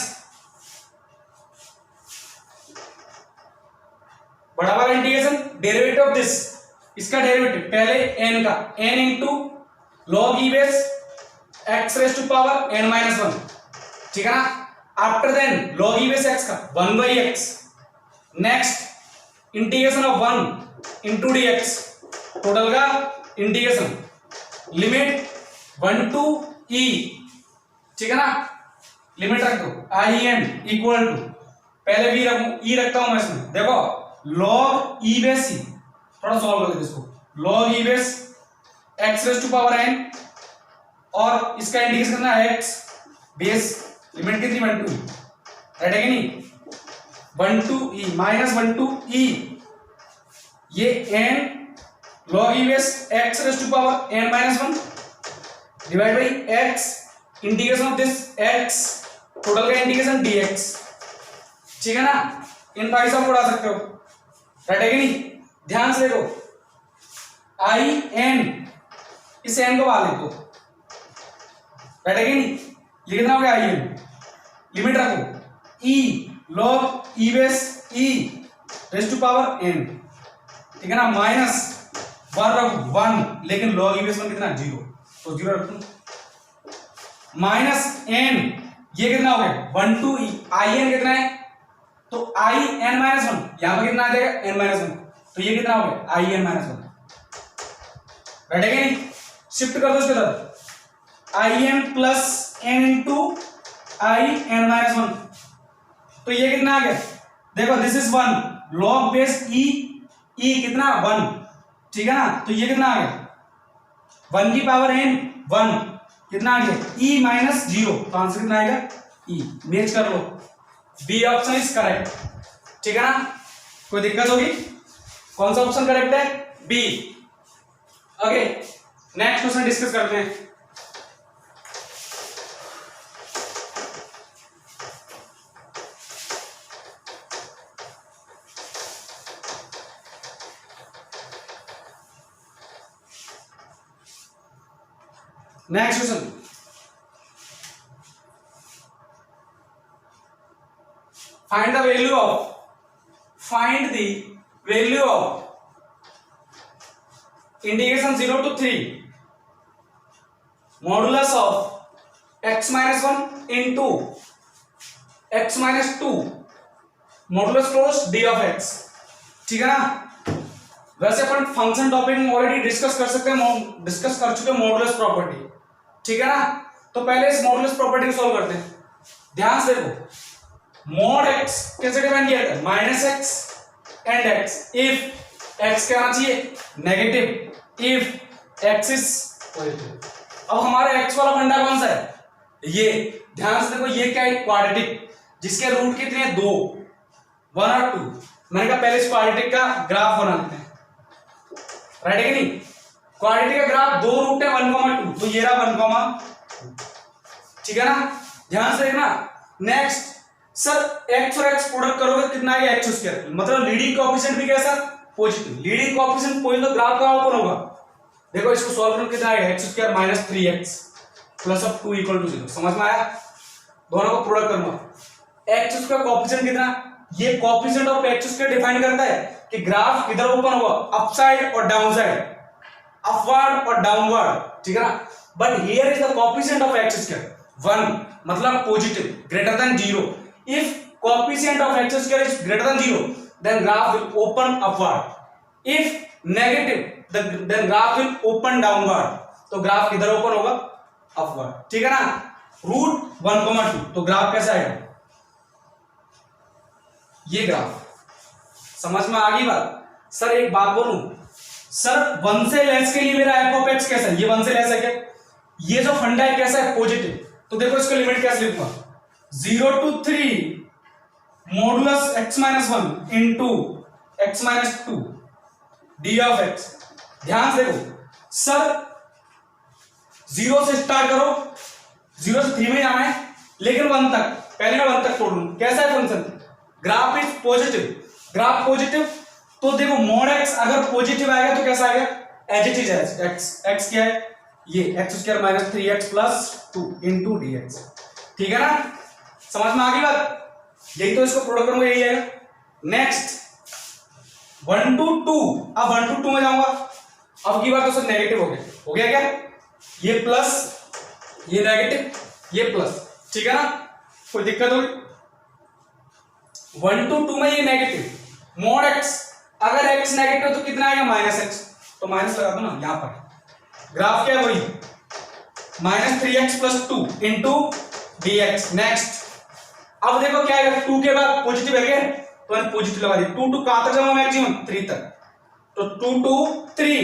बड़ा वाला इंटीग्रेशन, डेरिवेटिव ऑफ दिस, इसका डेरिवेटिव पहले n का, n into log e base x raise to power n minus 1, ठीक है ना। After then log e base x का 1/x, next integration of 1 into dx, total का इंटीग्रेशन, लिमिट 1 to e, ठीक है ना, लिमिट रख दो, in इक्वल टू, पहले भी रखूं, e रखता हूं मैं इसमें, देखो log e बेस c, थोड़ा सॉल्व कर दो इसको, log e base x raise to power n, और इसका इंटीग्रेशन करना है x बेस, लिमिट कितनी 1 to e, राइट है कि नहीं, 1 to e minus 1 to e, ये n log e base x raise to power n minus 1 divide by x integration of this x, total का इंटीग्रेशन dx, ठीक है ना। इन भाई साहब उड़ा सकते हो, राइट है कि नहीं, ध्यान से देखो, in, इस n को बाहर लिखो, राइट है कि नहीं, ये कितना हो गया in, लिमिट रखो e log e base e raise to power n, ठीक है ना, माइनस 1 रखो 1, लेकिन log e बेस 1 कितना 0, तो 0 रख दो, माइनस n, ये कितना हो गया 1 to e, in कितना है, तो i n माइनस 1, यहां पर कितना आ जाएगा n माइनस 1, तो ये कितना हो गया i n माइनस 1, राइट है कि नहीं, शिफ्ट कर दो इसके तरफ, i n plus n into i n minus 1, तो ये कितना आ गया, देखो this is 1 log base e, e कितना 1, ठीक है ना, तो ये कितना आ गया 1 की पावर n 1, कितना आ गया e माइनस 0, तो आंसर कितना आएगा e, मैच कर लो, बी ऑप्शन इज करेक्ट, ठीक है ना। कोई दिक्कत होगी, कौन सा ऑप्शन करेक्ट है, B. Okay next question discuss करते हैं। Next question, find the value of integration 0 to 3 modulus of x minus 1 into x minus 2 modulus close d of x। ठीक है ना। वैसे अपन फंक्शन टॉपिक में ऑलरेडी डिस्कस कर चुके हैं मॉडुलस प्रॉपर्टी, ठीक है ना। तो पहले इस मॉडुलस प्रॉपर्टी को सॉल्व करते हैं। ध्यान से देखो, मॉड x कैसे डिफाइन किया था, minus x and x if x क्या आना चाहिए negative, if x is positive. अब हमारा x वाला फंडा कौन सा है, ये ध्यान से देखो, ये क्या है क्वाड्रेटिक जिसके रूट कितने हैं, 2, 1 और 2। मैंने कहा पहले इस क्वाड्रेटिक का ग्राफ बना लेते हैं, राइट है कि नहीं। क्वाड्रेटिक का ग्राफ 2 रूट है 1, 2, तो ये रहा 1, ठीक है ना। ध्यान से देखना। नेक्स्ट सर x और x प्रोडक्ट करोगे कितना आएगा, x स्क्वायर, मतलब लीडिंग कोएफिशिएंट भी कैसा पॉजिटिव, लीडिंग कोएफिशिएंट पॉजिटिव तो ग्राफ कहां ओपन होगा। देखो इसको सॉल्व करो कितना आएगा, x square minus 3x plus of 2 equal to 0। समझ में आया। दोनों को प्रोडक्ट करूंगा, x स्क्वायर कोएफिशिएंट कितना, ये coefficient of x square define करता है कि ग्राफ किधर ओपन होगा, अप साइड और डाउन साइड, अपवर्ड और डाउनवर्ड, ठीक है ना। But here is the coefficient of x square 1, मतलब positive greater than 0। If coefficient of x square is greater than 0, then graph will open upward. If negative, then graph will open downward. तो ग्राफ किधर ओपन होगा, अपवर्ड, ठीक है ना। रूट 1, 2 तो ग्राफ कैसा आएगा, ये ग्राफ। समझ में आ गई बात। सर एक बात बोलूं, सर 1 से लेस के लिए मेरा f ऑफ x कैसा है, ये 1 से लेस है क्या, ये जो फंडा है कैसा है पॉजिटिव। तो देखो इसका लिमिट कैसे लिखूंगा, 0 to 3 modulus x minus 1 into x minus 2 d of x। ध्यान से देखो सर 0 से स्टार्ट करो, 0 से 3 में जाना है लेकिन 1 तक, पहले मैं 1 तक छोड़ लूं। कैसा है function, graph is positive, graph positive, तो देखो मोड x अगर पॉजिटिव आएगा तो कैसा आएगा, एज इट इज x क्या है, ये x square minus 3x plus 2 into dx, ठीक है ना। समझ में आ गई बात। यही तो इसको प्रोडक्ट करूंगा, यही है। नेक्स्ट 1 to 2, अब 1 to 2 में जाऊंगा। अब की बात तो सब नेगेटिव हो गया क्या, ये प्लस ये नेगेटिव ये प्लस, ठीक है ना। कोई दिक्कत होगी, 1 to 2 में ये नेगेटिव, मोड x अगर x नेगेटिव तो कितना आएगा, माइनस x, तो माइनस लगा दो ना यहां पर। ग्राफ क्या है वही, minus 3x plus 2 into dx। Next अब देखो क्या है, 2 के बाद पॉजिटिव है क्या, तो मैंने पॉजिटिव लगा दिया। 2 to कहां तक जाऊंगा मैक्सिमम, 3 तक, तो 2 to 3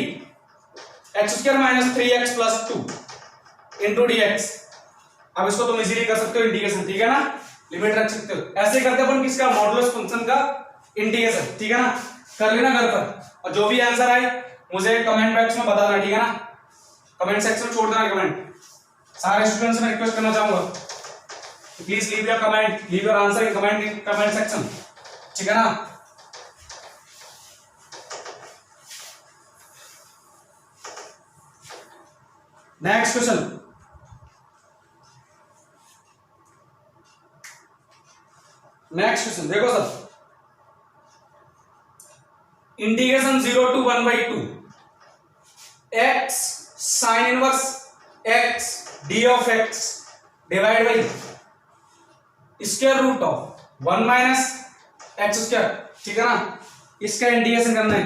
x square minus 3x plus 2 into dx। अब इसको तुम इजीली कर सकते हो इंटीग्रेशन, ठीक है ना, लिमिट रख सकते हो। ऐसे करते अपन किसका, मॉडुलस फंक्शन का इंटीग्रेशन, ठीक है ना। कर लेना घर पर, और जो भी आंसर आए मुझे कमेंट बॉक्स में बताना, ठीक है ना। कमेंट सेक्शन में छोड़ देना कमेंट। सारे स्टूडेंट्स से रिक्वेस्ट करना चाहूंगा, please leave your comment, leave your answer in comment section, ठीक है ना। नेक्स्ट क्वेश्चन, देखो sir, integration 0 to 1/2 x sin inverse x d of x divide by square root of 1 minus x square, ठीक है ना। इसका इंटीग्रेशन करना है।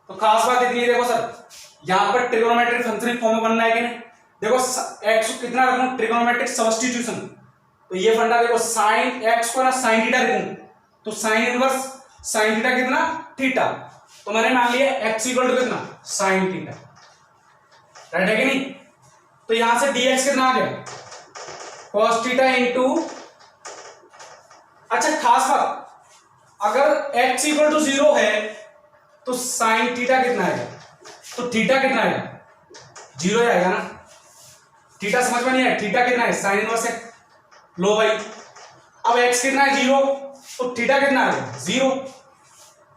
तो खास बात इतनी है, देखो सर यहां पर ट्रिगोनोमेट्रिक फंक्शन फॉर्म में बनना है कि नहीं। देखो x को कितना रखूं, ट्रिगोनोमेट्रिक सब्स्टिट्यूशन, तो ये फंडा देखो साइन x को ना साइन थीटा रखूं, तो साइन इनवर्स साइन थीटा कितना, थीटा, तो मैंने मान लिया x इक्वल टू कितना, साइन थीटा, राइट है कि नहीं। तो यहां से dx कितना आ गया, cos थीटा इंटू, अच्छा खास बात, अगर x इक्वल टू 0 है तो साइन थीटा कितना आएगा, तो थीटा कितना आएगा, 0 आएगा ना। थीटा समझ में नहीं आया, थीटा कितना है, साइन इनवर्स है, लो भाई। अब x कितना है, 0, तो थीटा कितना आएगा, 0,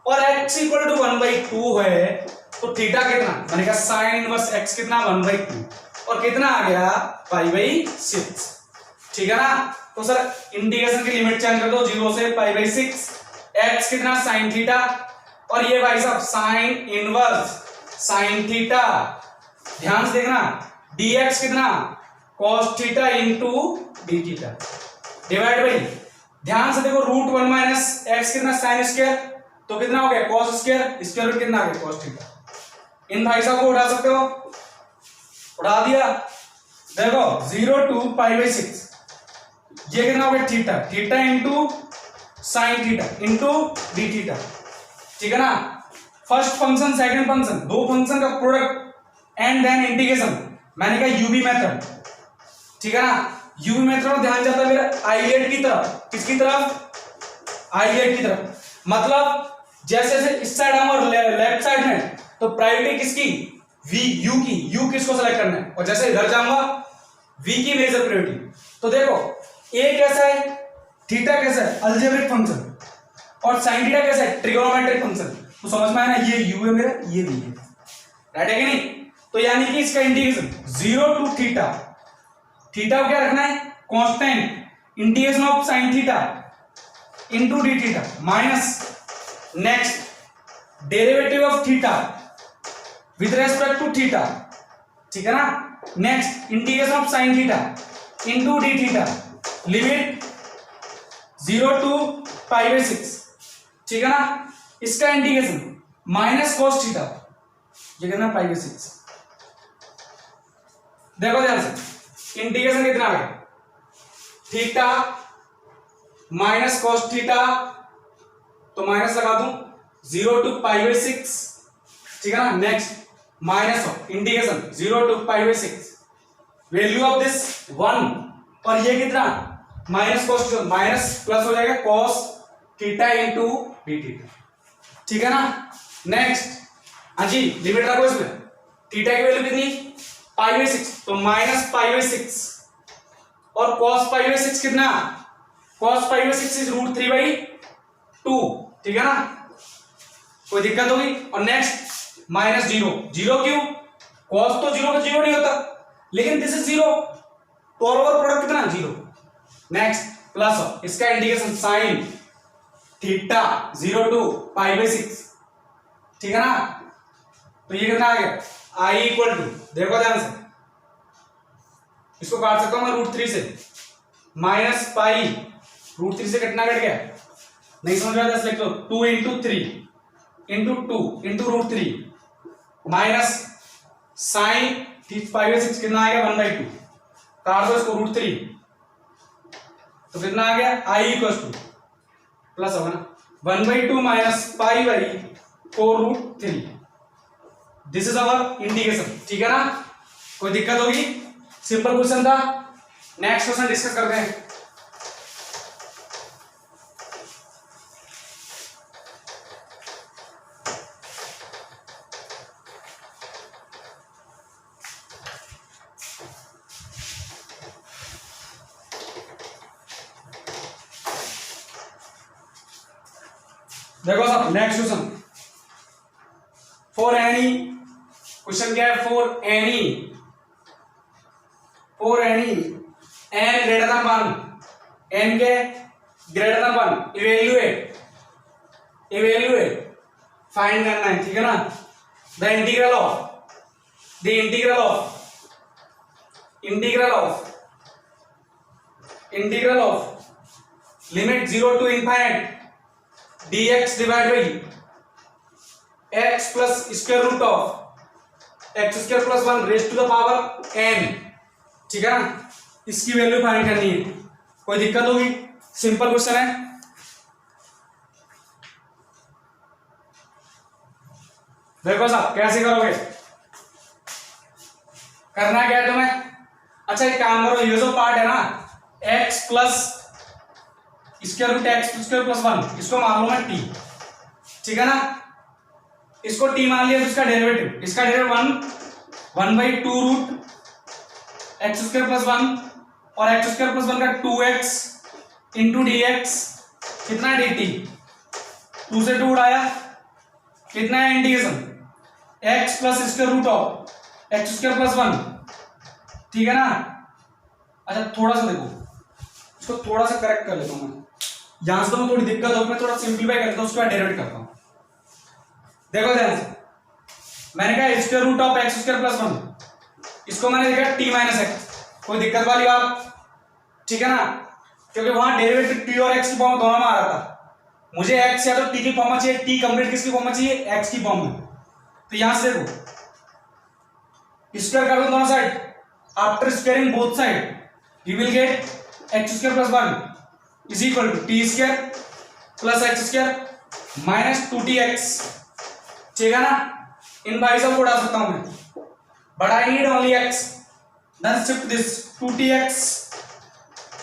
और x इक्वल टू 1/2 है तो थीटा कितना, मैंने कहा साइन इनवर्स x कितना, 1/2, और कितना आ गया π/6, ठीक है ना। तो सर इंटीग्रेशन की लिमिट चेंज कर दो 0 से π/6, x कितना sin थीटा, और ये भाई साहब साइन इनवर्स sin थीटा, ध्यान से देखना dx कितना cos theta into d theta divide by, ध्यान से देखो √1 माइनस x कितना sin स्क्वायर, तो कितना हो गया cos स्क्वायर, स्क्वायर रूट कितना आ गया cos थीटा। इन भाई साहब को उठा सकते हो, उठा दिया, देखो 0 to π/6, ये कितना हो गया theta, theta into sine theta into d theta, ठीक है ना। फर्स्ट फंक्शन सेकंड फंक्शन, दो फंक्शन का प्रोडक्ट एंड देन इंटीग्रेशन, मैंने कहा यूबी मेथड, ठीक है ना। यूबी मेथड में ध्यान जाता है मेरा आइलेट की तरफ, किसकी तरफ, आइलेट की तरफ, मतलब जैसे जैसे इस साइड हम और लेफ्ट साइड में, तो प्रायोरिटी किसकी, वी यू की, यू किसको सेलेक्ट करना है, और जैसे इधर जाऊंगा वी की मेजर प्रायोरिटी। तो देखो ए कैसा है, थीटा कैसा है अलजेब्रिक फंक्शन, और साइन थीटा कैसा है ट्रिगोनोमेट्रिक फंक्शन, तो समझ में आया ना, ये यू है मेरा, ये वी है, राइट है कि नहीं। तो यानी कि इसका इंटीग्रेशन 0 to थीटा, थीटा को क्या रखना है constant, integration of sine theta into d theta minus next derivative of theta with respect to theta, ठीक है ना। Next integration of sine theta into d theta, limit 0 to π/6, ठीक है ना। इसका इंटीग्रेशन माइनस cos थीटा, ये कितना π/6, देखो ध्यान से इंटीग्रेशन कितना है थीटा माइनस cos थीटा, तो माइनस लगा दूं 0 to π/6, ठीक है ना। Next minus of integration 0 to π/6, value of this 1, और ये कितना माइनस cos, माइनस प्लस हो जाएगा cos theta into d theta, ठीक है ना। नेक्स्ट हाँ जी लिमिट रखो इसमें, थीटा की वैल्यू कितनी π/6, तो माइनस π/6, और cos π/6 कितना, cos π/6 इज √3/2, ठीक है ना, कोई दिक्कत होगी। और नेक्स्ट माइनस 0, 0 क्यों, cos तो 0 का 0 नहीं होता, लेकिन दिस इज 0, तो ओवर प्रोडक्ट कितना 0। नेक्स्ट प्लस ऑफ इसका इंटीग्रेशन साइन थीटा 0 to π/6, ठीक है ना। तो ये कितना आ गया i इक्वल टू, देखो ध्यान से, इसको काट सकता हूं मैं √3 से, माइनस पाई, √3 से कितना कट गया, नहीं समझ में आया 10 लिख लो, 2 into 3 into 2 into √3 minus sine π/6 कितना आएगा 1/2, काट दो इसको √3, तो कितना आ गया i इक्वल टू प्लस होगा ना 1/2 minus π/4√3, this is our integration, ठीक है ना। कोई दिक्कत होगी, सिंपल क्वेश्चन था। नेक्स्ट क्वेश्चन डिस्कस करते हैं। देखो साहब next question, for any, question क्या है, for any n greater than 1, n के ग्रेटर देन 1 इवेल्युएट फाइंड करना है, ठीक है ना। The integral of limit 0 to infinite dx divide by x plus square root of x square plus 1 raise to the power n, ठीक है ना। इसकी वैल्यू फाइंड करनी है, कोई दिक्कत होगी, सिंपल क्वेश्चन है। देखो साहब कैसे करोगे, करना क्या है तुम्हें, अच्छा एक काम करो, ये जो पार्ट है ना x plus square root x square plus 1, इसको मान लो मैं t, ठीक है ना। इसको t मान लिया, तो इसका derivative 1/2 root x square plus 1 और x स्क्वायर प्लस 1 का 2x इंटू dx, कितना dt, 2 से 2 उड़ाया, कितना है integration x plus square root of x square plus 1 ठीक है ना। अच्छा थोड़ा सा देखो, इसको थोड़ा सा करेक्ट कर लेता हूं मैं, यहां से तो मैं थोड़ी दिक्कत होगी, मैं थोड़ा सिंप्लीफाई कर लेता हूं, उसके बाद डेरिवेट करता हूं। देखो ध्यान से, मैंने कहा square root of x square plus 1, इसको मैंने लिखा टी माइनस एक्स, कोई दिक्कत वाली बात, ठीक है ना, क्योंकि वहां डेरिवेटिव टी और एक्स की फॉर्म दोनों में आ रहा था, मुझे एक्स या तो टी की फॉर्म में चाहिए, टी कंप्लीट किसकी फॉर्म में चाहिए, एक्स की फॉर्म में। तो यहां से देखो स्क्वायर कर दो दोनों side, after squaring both side we will get x square plus 1 is equal to t square plus x square minus 2tx, ठीक है ना। इन भाई सब को उड़ा सकता हूं मैं, but I need only x, then shift this 2tx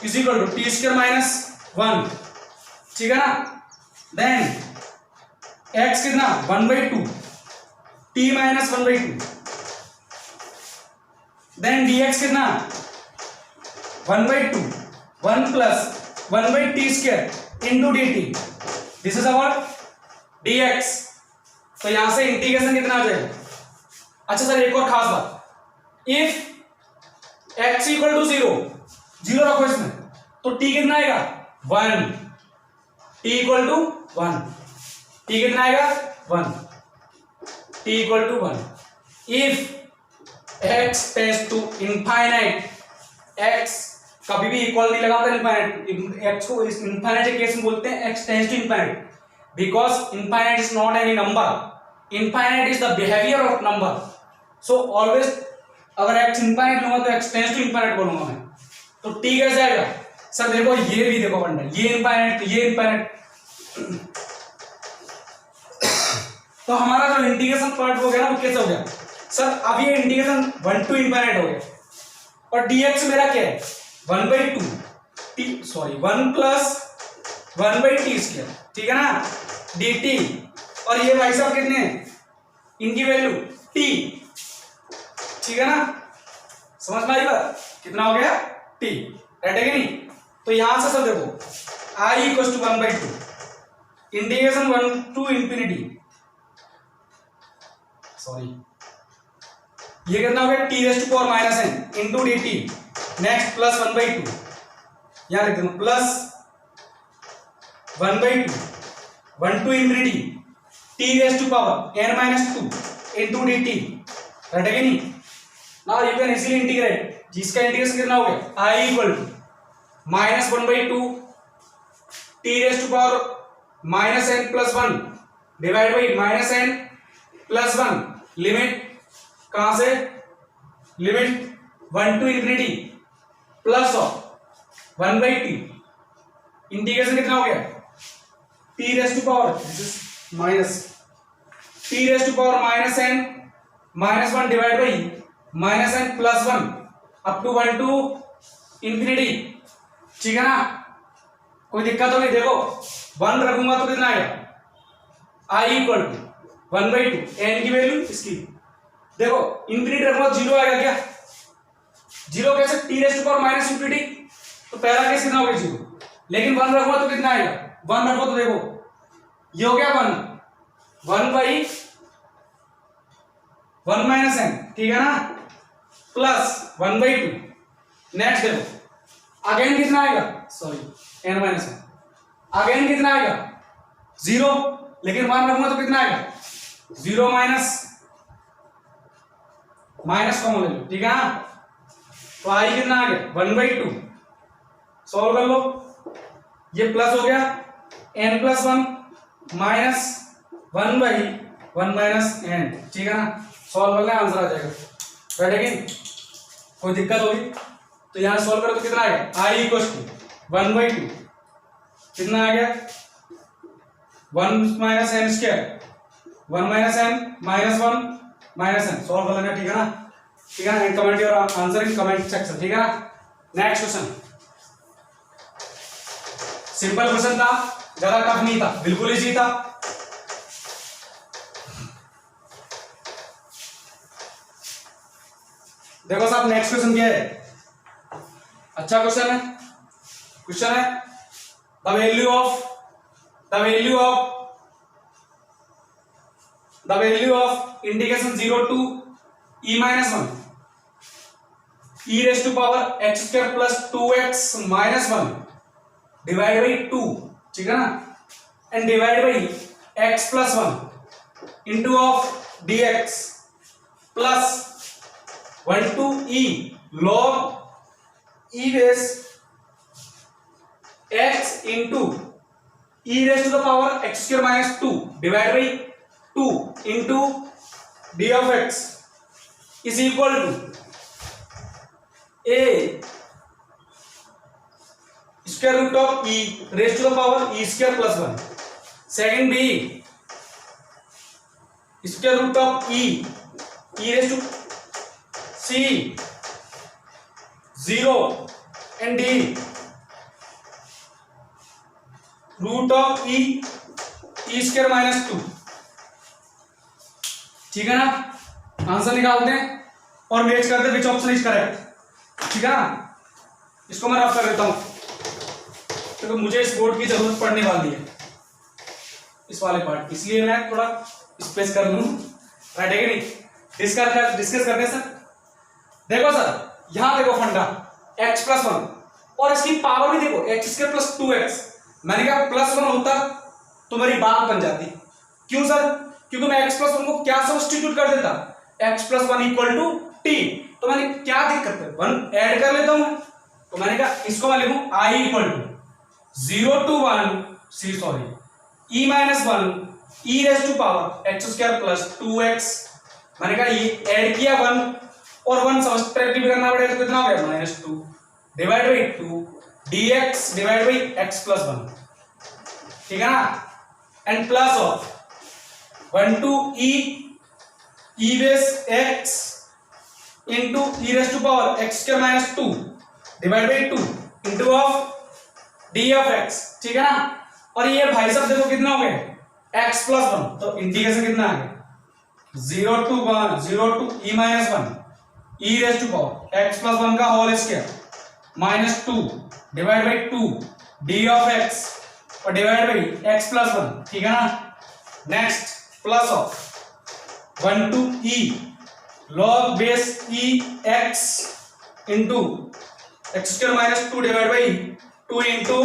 is equal to t square minus 1, ठीक है ना। देन x कितना 1/2 t माइनस 1/2, देन dx कितना 1/2 1 plus 1/t square into dt, this is our dx। तो यहां से इंटीग्रेशन कितना आ जाएगा। अच्छा सर एक और खास बात, इफ x इक्वल टू 0, 0 रखो इसमें, तो t कितना आएगा 1, t इक्वल टू 1, t कितना आएगा 1, t equal to 1। If x tends to infinite, x कभी भी इक्वल नहीं लगाता इनफाइनाइट, x को इस इनफाइनाइट के केस में बोलते हैं x tends to infinite, because infinite is not any number, infinite is the behaviour of number. So always अगर x इनफाइनाइट लूंगा तो x टेंड्स टू इनफाइनाइट बोलूंगा मैं, तो t कैसे आएगा सर, देखो ये भी देखो बंडल, ये इनफाइनाइट तो ये इनफाइनाइट, तो हमारा जो इंटीग्रेशन पार्ट हो गया ना वो कैसे हो गया सर, अब ये इंटीग्रेशन 1 टू इनफाइनाइट हो गया, और dx मेरा क्या है 1/2 t, sorry 1 plus 1/t square, ठीक है ना, dt, और ये भाई साहब कितने हैं, इनकी वैल्यू t, ठीक है ना, समझ में आई बात, कितना हो गया t, राइट है कि नहीं। तो यहां से सब देखो i equal to 1/2 integration 1 to infinity, sorry ये कितना हो गया t raise to power minus n into dt, next plus 1/2, यहां लिख देना plus 1/2 1 to infinity t raise to power n minus 2 into dt, right है कि नहीं। Now you can easily integrate, जिसका इंटीग्रेशन कितना हो गया i equal to minus 1/2 t raise to power minus n plus 1 divide by minus n plus 1, limit कहां से, limit 1 to infinity plus of 1/t, integration कितना हो गया t raise to power, this is minus t raise to power minus n minus 1 divide by minus n plus 1 up to 1 to infinity, ठीक है ना। कोई दिक्कत होगी, देखो 1 रखूंगा तो कितना आएगा i इक्वल टू 1/2 n की वैल्यू इसकी, देखो इंफिनिटी रखूंगा 0 आएगा क्या, 0 कैसे, t raise to power minus infinity, तो पहला केस कितना होगा 0, लेकिन 1 रखूंगा तो कितना आएगा, 1 रखो तो देखो ये हो गया 1 बाई 1 माइनस n, ठीक है ना, प्लस 1/2, नेक्स्ट देखो अगेन कितना आएगा, सॉरी n माइनस 1, अगेन कितना आएगा 0, लेकिन 1 रखूंगा तो कितना आएगा 0 माइनस कॉमन ले लो, ठीक है ना। तो i कितना आ गया 1/2, सॉल्व कर लो, ये प्लस हो गया n plus 1 minus 1/1 minus n, ठीक है ना, सॉल्व करना आंसर आ जाएगा, राइट है कि कोई दिक्कत होगी तो यहां सॉल्व करो तो कितना आएगा i इक्वल टू 1/2, कितना आ गया 1 minus n square 1 minus n minus 1 minus n, solve कर लेना, ठीक है ना, ठीक है ना, and comment your answer in comment section, ठीक है ना। नेक्स्ट क्वेश्चन, सिंपल क्वेश्चन था, ज्यादा टफ नहीं था, बिल्कुल इजी था। देखो साहब नेक्स्ट क्वेश्चन क्या है, अच्छा क्वेश्चन है, क्वेश्चन है the value of integration 0 to e minus 1 e raise to power x square plus 2x minus 1 divide by 2, ठीक है ना, and divide by x plus 1 into of dx plus 1 to e log e raise x into e raise to the power x square minus 2 divide by 2 into d of x is equal to a square root of e raise to the power e square plus 1, second b square root of e raise to c 0 and d root of e square minus 2, ठीक है ना। आंसर निकालते हैं और मैच करते हैं विच ऑप्शन इज करेक्ट, ठीक है ना। इसको मैं रफ कर देता हूं क्योंकि मुझे इस बोर्ड की जरूरत पड़ने वाली है, इस वाले पार्ट की, इसलिए मैं थोड़ा स्पेस कर लूं, राइट है कि नहीं। डिस्कस करते हैं सर। देखो सर, यहां देखो फंडा x प्लस 1 और इसकी पावर भी देखो x स्क्वायर प्लस 2x, मैंने कहा प्लस 1 होता तो मेरी बात बन जाती। क्यों सर? क्योंकि मैं x प्लस 1 को क्या सब्स्टिट्यूट कर देता, x plus 1 equal to t, तो मैंने क्या दिक्कत है 1 ऐड कर लेता हूं, तो मैंने कहा इसको मैं लिखूं i equal to 0 to 1 e minus 1 e raise to power x square plus 2x, मैंने कहा ये ऐड किया 1 और 1 सब्ट्रैक्ट भी करना पड़ेगा, तो कितना हो गया minus 2 divide by 2 dx divide by x plus 1, ठीक है ना, and plus of 1 to e base x into e raise to power x square minus 2 divide by 2 into of d of x, ठीक है ना। और ये भाई साहब देखो कितना हो गया x प्लस 1, तो इंटीग्रेशन कितना आ गया 0 to e minus 1 e raise to power x plus 1 का whole square minus 2 divide by 2 d of x और डिवाइड बाई x प्लस 1, ठीक है ना। Next plus of 1 to e log base e x into x square minus 2 divide by 2 into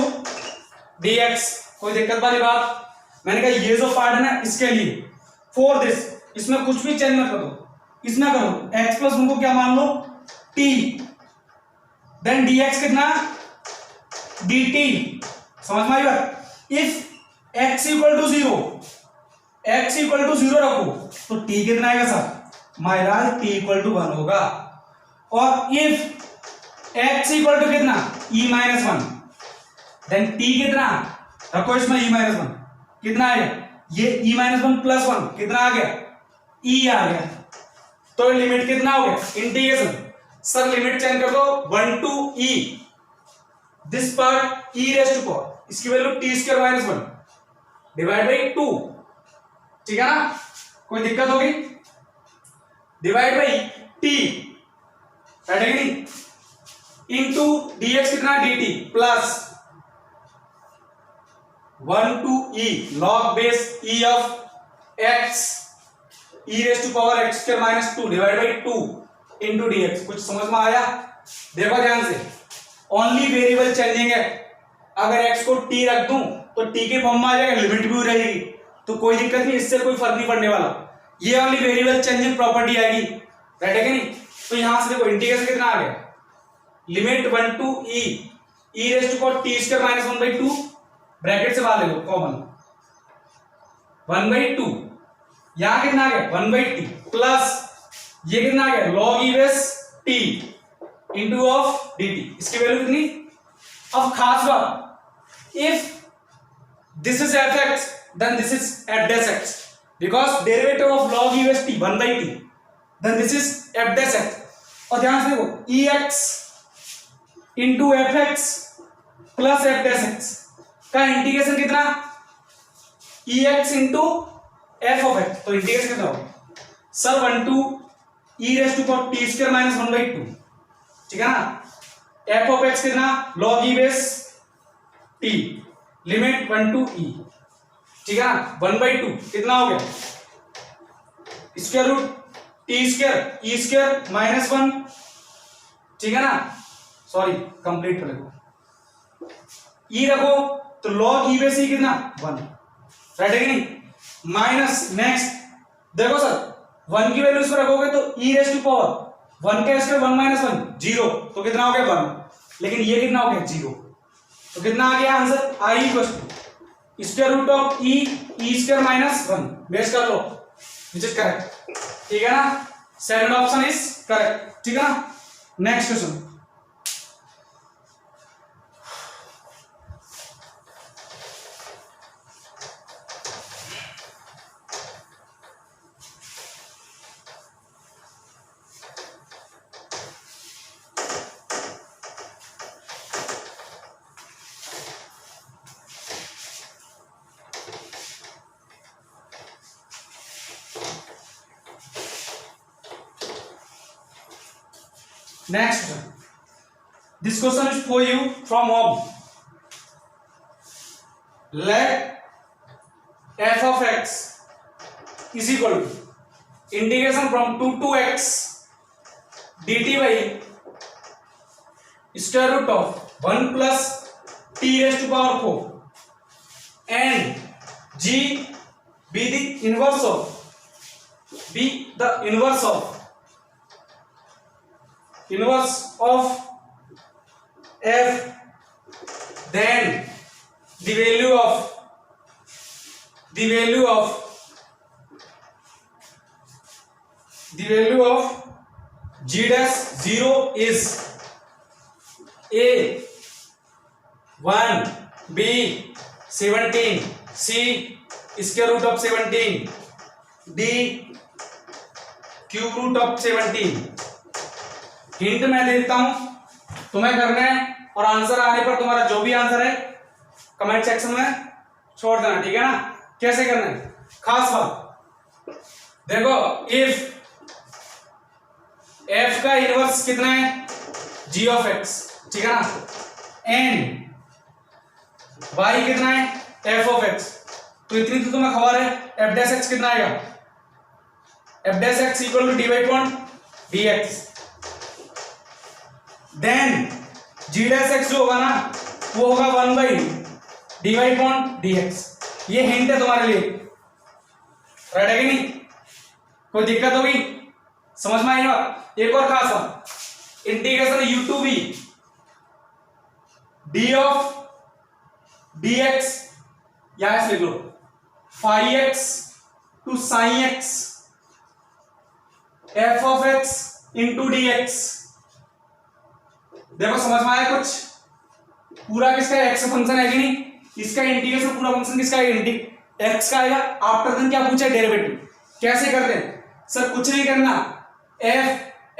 dx, कोई दिक्कत वाली बात? मैंने कहा ये जो पार्ट है ना इसके लिए फॉर दिस, इसमें कुछ भी चेंज मत करो, इसमें करो x प्लस 1 को क्या मान लो t, देन dx कितना dt, समझ में आई बात। इफ x इक्वल टू 0 रखो तो t कितना आएगा sir, minus t equal to 1 होगा, और इफ x इक्वल टू कितना e माइनस 1, देन t कितना रखो इसमें e माइनस 1 कितना आएगा, ये e माइनस 1 प्लस 1 कितना आ गया e आ गया, तो लिमिट कितना हो गया इंटीग्रेशन, सर लिमिट चेंज कर दो 1 to e this part e raise to power इसकी value t square minus 1 divide by 2, ठीक है ना। कोई दिक्कत होगी, डिवाइड बाई t, राइट है कि नहीं, इंटू dx कितना dt plus 1 to e log base e of x e raise to power x square minus 2 divide by 2 into dx। कुछ समझ में आया? देखो ध्यान से, ओनली वेरिएबल चेंजिंग है, अगर x को t रख दूं तो t के फॉर्म में आ जाएगा, लिमिट भी रहेगी, तो कोई दिक्कत नहीं, इससे कोई फर्क नहीं पड़ने वाला, ये ओनली वेरिएबल चेंजिंग प्रॉपर्टी आएगी, राइट है कि नहीं। तो यहां से देखो इंटीग्रेशन कितना आ गया, limit 1 to e raise to power t square minus 1 by 2, bracket से बाहर ले लो कॉमन 1 बाई 2, यहां कितना आ गया 1 बाई t प्लस ये कितना आ गया log e base t into of dt, इसकी वैल्यू कितनी। अब खास बात, if this is fx then this is f dash x, because derivative of log e base t 1 by t, then this is f dash x, और ध्यान से देखो ex into fx plus f dash x का इंटीग्रेशन कितना ex into f of x, तो इंटीग्रेशन कितना होगा sir 1 to e raise to power t square minus 1 by 2, ठीक है ना। f ऑफ x कितना log e base t limit 1 to e, ठीक है ना, 1 by 2 कितना हो गया square root T square E square minus 1 ठीक है ना, सॉरी कंप्लीट कर लो, ई रखो तो log ई बेस ई कितना 1, राइट है कि नहीं, माइनस नेक्स्ट देखो सर 1 की वैल्यू इसमें रखोगे तो e रेस टू पावर 1 का स्क्वायर 1 माइनस 1 0, तो कितना हो गया 1, लेकिन ये कितना हो गया 0, तो कितना आ गया answer i equal to square root of e square minus 1, base कर लो विच इज करेक्ट, ठीक है ना, सेकंड ऑप्शन इज करेक्ट, ठीक है ना। Next question, next question. This question is for you from home. Let f of x is equal to integration from 2 to x dt by square root of 1 plus t raised to power 4 and g be the inverse of f, then the value of g dash 0 is a 1 b 17 c square root of 17 d cube root of 17। Hint मैं दे देता हूं, तुम्हें करना है और आंसर आने पर तुम्हारा जो भी आंसर है कमेंट सेक्शन में छोड़ देना, ठीक है ना। कैसे करना है, खास बात देखो, इफ f का इनवर्स कितना है g ऑफ x, ठीक है ना, एंड y कितना है f ऑफ x, तो इतनी तो तुम्हें खबर है f डैश x कितना आएगा, f dash x equal to dy upon dx, then g dash x जो होगा ना वो होगा 1 बाई dy अपॉन dx। ये हिंट है तुम्हारे लिए, राइट है कि नहीं, कोई दिक्कत होगी, समझ में आई बात। एक और खास बात, integration u to v d of dx यहां से लिख लो phi x to sine x f of x into dx। देखो समझ में आया कुछ, पूरा किसका x फंक्शन है कि नहीं, इसका इंटीग्रेशन पूरा फंक्शन किसका है, x का आएगा। आफ्टर देन क्या पूछा, डेरिवेटिव। कैसे करते हैं सर, कुछ नहीं करना, f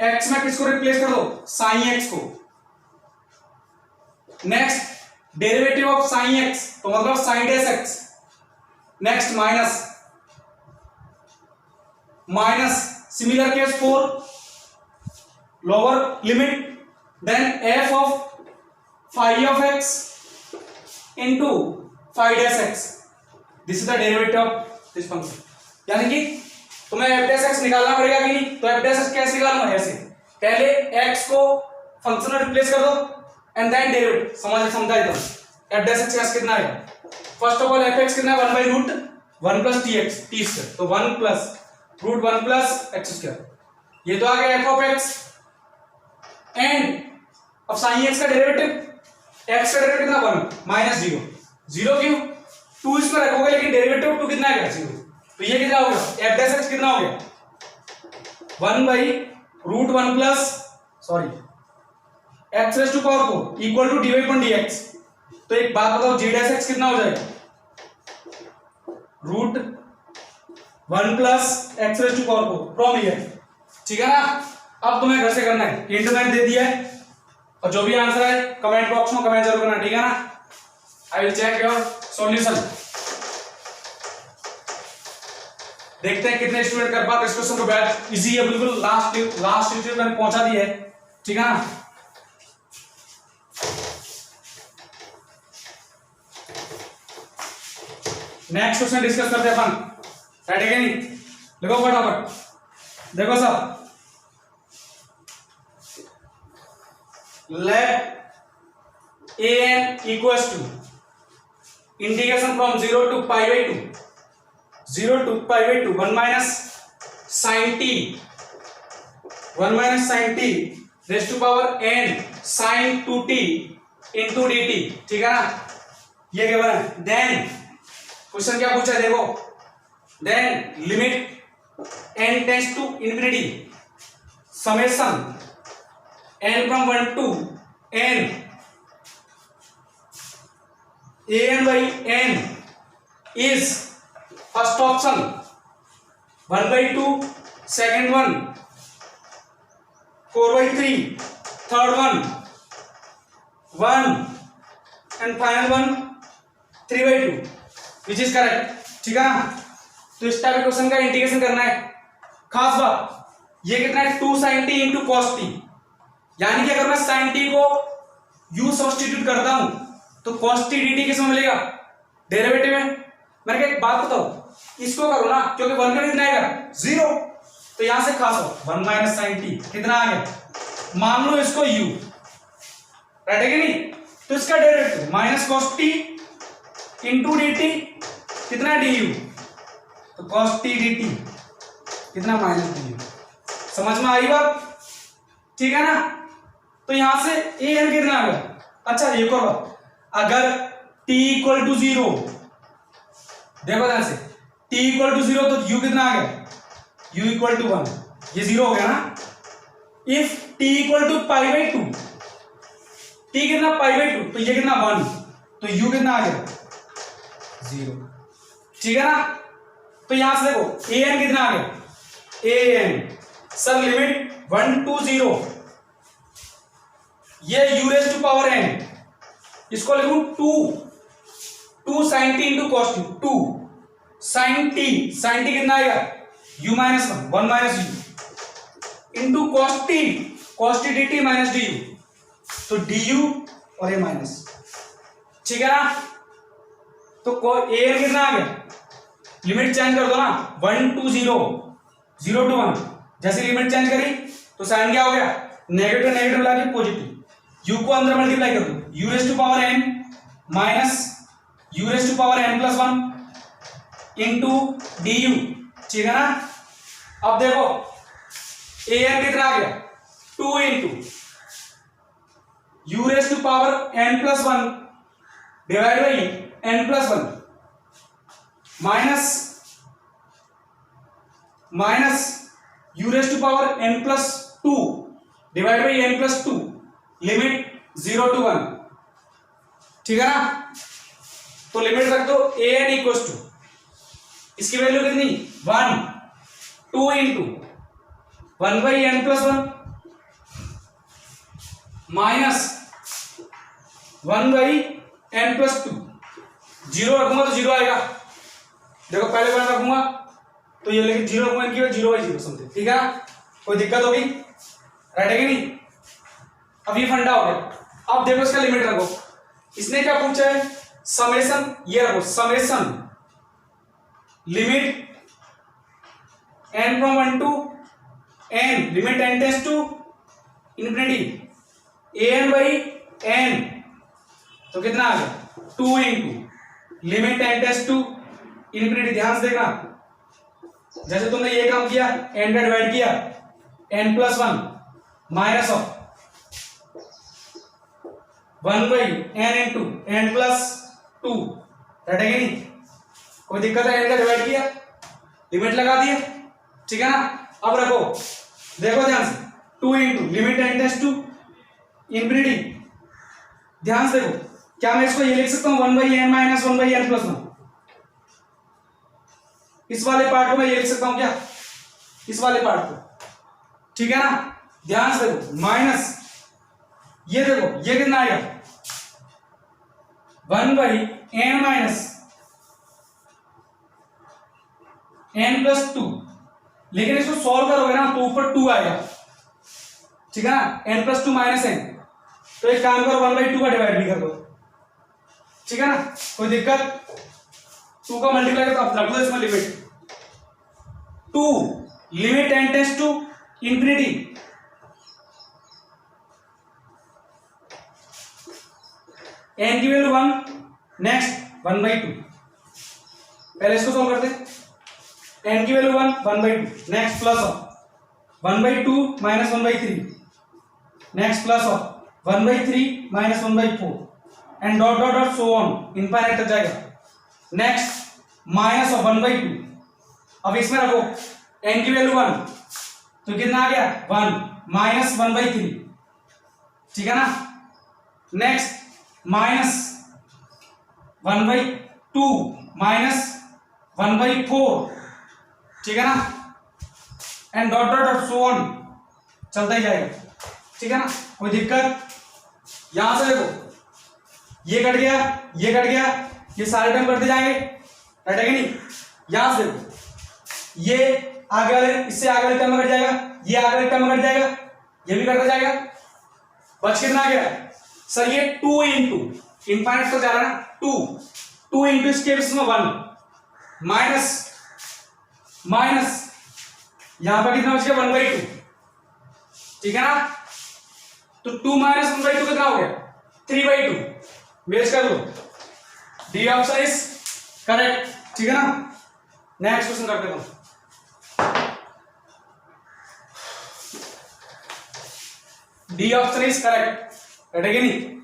x में किसको रिप्लेस कर दो, साइन x को, next derivative of sine x तो मतलब sine dash x, next minus similar case for lower limit, then f of phi of x into phi dash x, this is the derivative of this function। यानी कि तुम्हें f dash x निकालना पड़ेगा कि नहीं, तो f dash x कैसे निकालना, ऐसे पहले x को फंक्शन में रिप्लेस कर दो एंड देन डेरिवेटिव, समझा इधर f dash x कितना है, first of all f x कितना है 1 by root 1 plus tx t square, तो 1 plus root 1 plus x square, ये तो आ गया f of x एंड अब साइन x का डेरिवेटिव, x का डेरिवेटिव कितना 1 माइनस 0 क्यों, 2 इसमें रखोगे लेकिन डेरिवेटिव 2 कितना आएगा 0, तो ये कितना होगा f डैश x कितना हो गया 1 by root 1 plus sorry x raise to power 4 equal to dy upon dx। तो एक बात बताओ g डैश x कितना हो जाएगा, root 1 plus x raise to power 4 from here, ठीक है ना। अब तुम्हें घर से करना है, हिंट मैंने दे दिया है और जो भी आंसर है कमेंट बॉक्स में कमेंट जरूर करना, ठीक है ना। I will check your solution. देखते हैं कितने स्टूडेंट कर पाते इस क्वेश्चन को, बैठ इजी है बिल्कुल, लास्ट यूट्यूब मैंने पहुंचा दी है, ठीक है ना। नेक्स्ट क्वेश्चन डिस्कस करते हैं अपन, राइट है कि नहीं, देखो फटाफट देखो सब, let an equals to integration from 0 to pi by 2, 0 to pi by 2, 1 minus sin t, 1 minus sin t raised to power n sin 2t into dt, ठीक है ना, ये क्या बना। देन क्वेश्चन क्या पूछा है देखो, then limit n tends to infinity summation n from 1 to n an by n is first option 1 by 2, second one 4 by 3, third one 1 and final one 3 by 2, which is correct, ठीक है ना। तो इस टाइप के क्वेश्चन का इंटीग्रेशन करना है। खास बात ये कितना है 2 sin t into cos t, यानी कि अगर मैं sin t को u सब्स्टिट्यूट करता हूं तो cos t dt किसमें मिलेगा, डेरिवेटिव में। मैंने कहा एक बात बताओ, इसको करो ना, क्योंकि 1 का कितना आएगा 0, तो यहां से खास हो 1 माइनस sin t कितना आ गया, मान लो इसको u, राइट है कि नहीं, तो इसका derivative minus cos t into dt कितना है du, तो cos t dt कितना माइनस du, समझ में आई बात, ठीक है ना। तो यहां से an कितना आ गया। अच्छा एक और बात, अगर t इक्वल टू 0, देखो ध्यान से, t इक्वल टू 0 तो u कितना आ गया, u इक्वल टू 1, ये 0 हो गया ना। If t equal to pi by 2, t कितना पाई बाई 2, तो ये कितना 1, तो u कितना आ गया 0, ठीक है ना। तो यहां से देखो an कितना आ गया, an सर लिमिट 1 to 0, ये u raise to power n, इसको लिखूं 2 sin t into cos t, 2 sin t कितना आएगा u minus 1 minus u into cos t dt minus du, तो du और a माइनस, ठीक है ना। तो a कितना आ गया, लिमिट चेंज कर दो ना, 1 to 0, 0 to 1, जैसे लिमिट चेंज करी तो साइन क्या हो गया, नेगेटिव नेगेटिव लाके पॉजिटिव, u को अंदर मल्टीप्लाई कर दो, u raise to power n minus u raise to power n plus 1 into du, ठीक है ना। अब देखो an कितना आ गया 2 into u raise to power n plus 1 divide by n plus 1 minus u raise to power n plus 2 divide by n plus 2, limit 0 to 1, ठीक है ना। तो लिमिट रख दो an इक्वल्स टू, इसकी वैल्यू कितनी 1, 2 into 1 by n plus 1 minus 1 by n plus 2, 0 रखूंगा तो 0 आएगा, देखो पहले बार रखूंगा तो ये लेकिन 0 रखूंगा इनकी 0 बाई 0 समथिंग, ठीक है। कोई दिक्कत होगी, राइट है कि नहीं। अब ये फंडा हो गया। अब देखो इसका लिमिट रखो, इसने क्या पूछा है समेशन, ये रखो summation limit n from 1 to n, limit n tends to infinity an by n, तो कितना आ गया 2 into limit n tends to infinity. ध्यान से देखना, जैसे तुमने ये काम किया n का डिवाइड किया n plus 1 minus of 1 by n into n plus 2, right है कि नहीं। कोई दिक्कत है, n का डिवाइड किया लिमिट लगा दिए, ठीक है ना। अब रखो, देखो ध्यान से 2 into limit n tends to infinity. ध्यान से देखो, क्या मैं इसको ये लिख सकता हूं 1 by n minus 1 by n plus 1, इस वाले पार्ट को मैं ये लिख सकता हूं क्या, इस वाले पार्ट को, ठीक है ना। ध्यान से देखो माइनस, ये देखो ये कितना आएगा 1 by n minus n plus 2, लेकिन इसको सॉल्व करोगे ना तो ऊपर 2 आएगा, ठीक है ना, n प्लस 2 माइनस n। तो एक काम करो 1 बाई 2 का डिवाइड भी कर दो, ठीक है ना। कोई दिक्कत, 2 का मल्टीप्लाई करो, अब रख दो इसमें limit 2 limit n tends to infinity n की वैल्यू 1, नेक्स्ट 1/2, पहले इसको सॉल्व करते हैं। n की value 1, 1/2, next plus of 1/2 minus 1/3, next plus of 1/3 minus 1/4 and dot dot dot so on infinite तक जाएगा। नेक्स्ट माइनस ऑफ 1/2, अब इसमें रखो n की वैल्यू 1 तो कितना आ गया 1 माइनस 1/3, ठीक है ना। नेक्स्ट माइनस 1/2 माइनस 1/4, ठीक है ना, and dot dot dot so on चलता ही जाएगा, ठीक है ना, कोई दिक्कत। यहां से देखो ये कट गया, ये कट गया, ये सारे टर्म करते जाएंगे, कटेगा नहीं। यहां से देखो ये आगे वाले, इससे आगे वाले टर्म में कट जाएगा, ये आगे वाले टर्म में कट जाएगा, ये भी कटता जाएगा। बच कितना आ गया सर, ये 2 इंटू इनफाइनाइट तक जा रहा है ना, 2 इंटू इसके में 1 माइनस माइनस यहां पर कितना बच गया 1/2, ठीक है ना। तो 2 माइनस 1/2 कितना हो गया 3/2, बेस कर लो, डी ऑप्शन इज करेक्ट, ठीक है ना। नेक्स्ट क्वेश्चन करते हैं। डी ऑप्शन इज करेक्ट, कटेगा नहीं।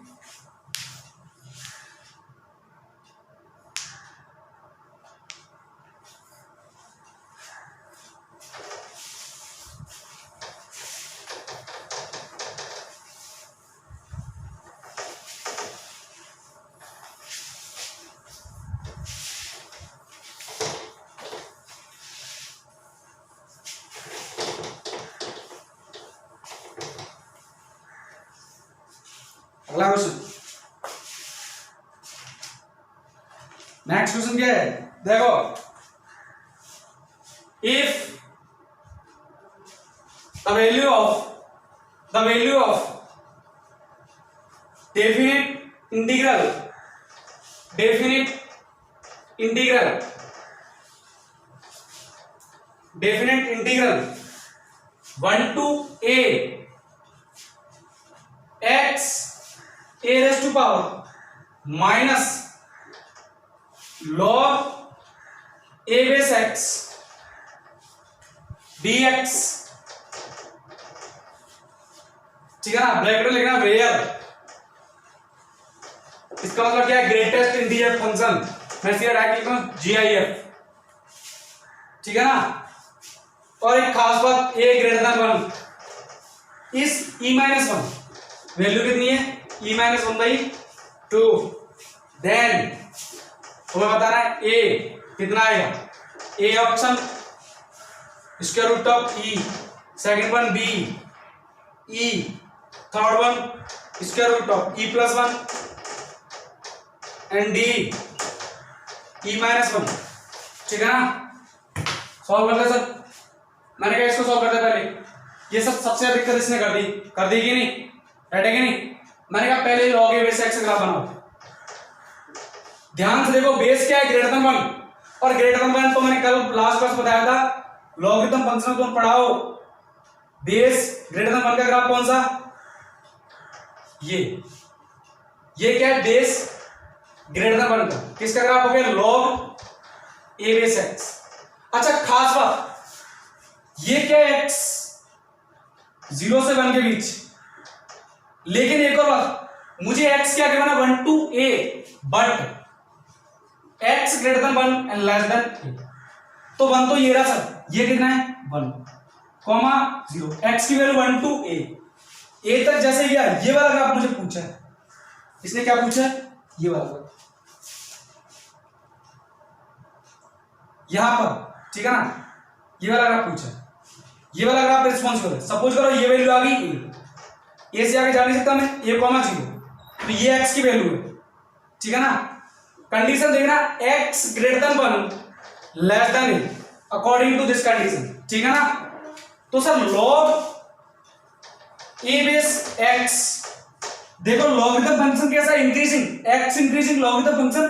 अगला क्वेश्चन, नेक्स्ट क्वेश्चन क्या है देखो, if the value of definite integral 1 to a x a raised to power minus log a base x dx, ठीक है ना, ब्रैकेट में लिखना वेयर, इसका मतलब क्या है ग्रेटेस्ट इंटीजर फंक्शन, मैं सीधा डायरेक्ट लिखता हूं GIF, ठीक है ना। और एक खास बात a ग्रेटर देन 1 इस e-1 वैल्यू कितनी है e-1/2, देन तुम्हें बताना है a कितना आएगा, a option square root of e, second one b e, third one square root of e+1 and d e-1, ठीक है ना। सॉल्व करते सर, मैंने कहा इसको सॉल्व करते पहले, ये सब सबसे अधिक दिक्कत इसने कर दी कि नहीं, बैठेगी नहीं। मैंने कहा पहले लॉग ए बेस एक्स ग्राफ बनाओ, ध्यान से देखो बेस क्या है ग्रेटर देन 1, और ग्रेटर देन 1 तो मैंने कल लास्ट क्लास बताया था लॉगरिथम फंक्शन तुम पढ़ाओ, बेस ग्रेटर देन 1 का ग्राफ कौन सा, ये क्या है बेस ग्रेटर देन 1 का, किसका ग्राफ हो गया लॉग ए बेस एक्स। अच्छा खास बात, ये क्या है x 0 से 1 के बीच, लेकिन एक और बात, मुझे x क्या गिवन है 1 to a, but x greater than 1 and less than a, तो 1 तो ये रहा सर, ये कितना है 1 कॉमा 0, x की वैल्यू 1 to a तक जैसे गया, ये वाला ग्राफ मुझे पूछा है, इसने क्या पूछा है ये वाला ग्राफ यहां पर, ठीक है ना, ये वाला ग्राफ पूछा है, ये वाला ग्राफ रिस्पॉन्सिबल है। सपोज करो ये वैल्यू आ गई ए से आगे जा नहीं सकता मैं, a कॉमा 0, तो ये x की वैल्यू है, ठीक है ना। कंडीशन देखना x greater than 1 less than a according to this condition, ठीक है ना। तो sir log a base x, देखो लॉगरिथम फंक्शन कैसा increasing, x increasing logarithm function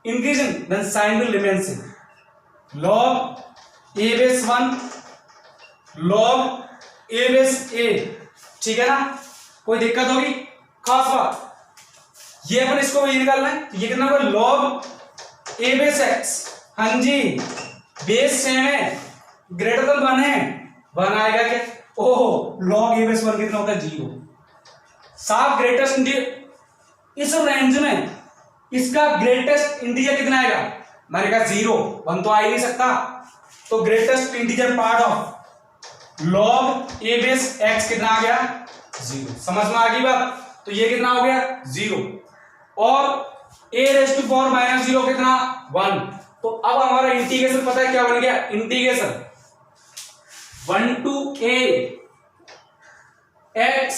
increasing, then sign will remain same, log a base 1 log a base a, ठीक है ना। कोई दिक्कत होगी, खास बात ये अपन इसको ये निकालना है, ये कितना होगा log a बेस x। हाँ जी, बेस सेम है, ग्रेटर देन 1 है, 1 आएगा क्या? ओह, log a बेस 1 कितना होता है 0। साफ ग्रेटेस्ट इंटीजर इस रेंज में इसका ग्रेटेस्ट इंटीजर कितना आएगा? मैंने कहा 0, 1 तो आ ही नहीं सकता, तो greatest integer part of log a base x कितना आ गया? 0। समझ में आ गई बात? तो ये कितना हो गया? 0। और a raise to power minus 0 कितना? 1। तो अब हमारा इंटीग्रेशन पता है क्या बन गया? Integration 1 to a x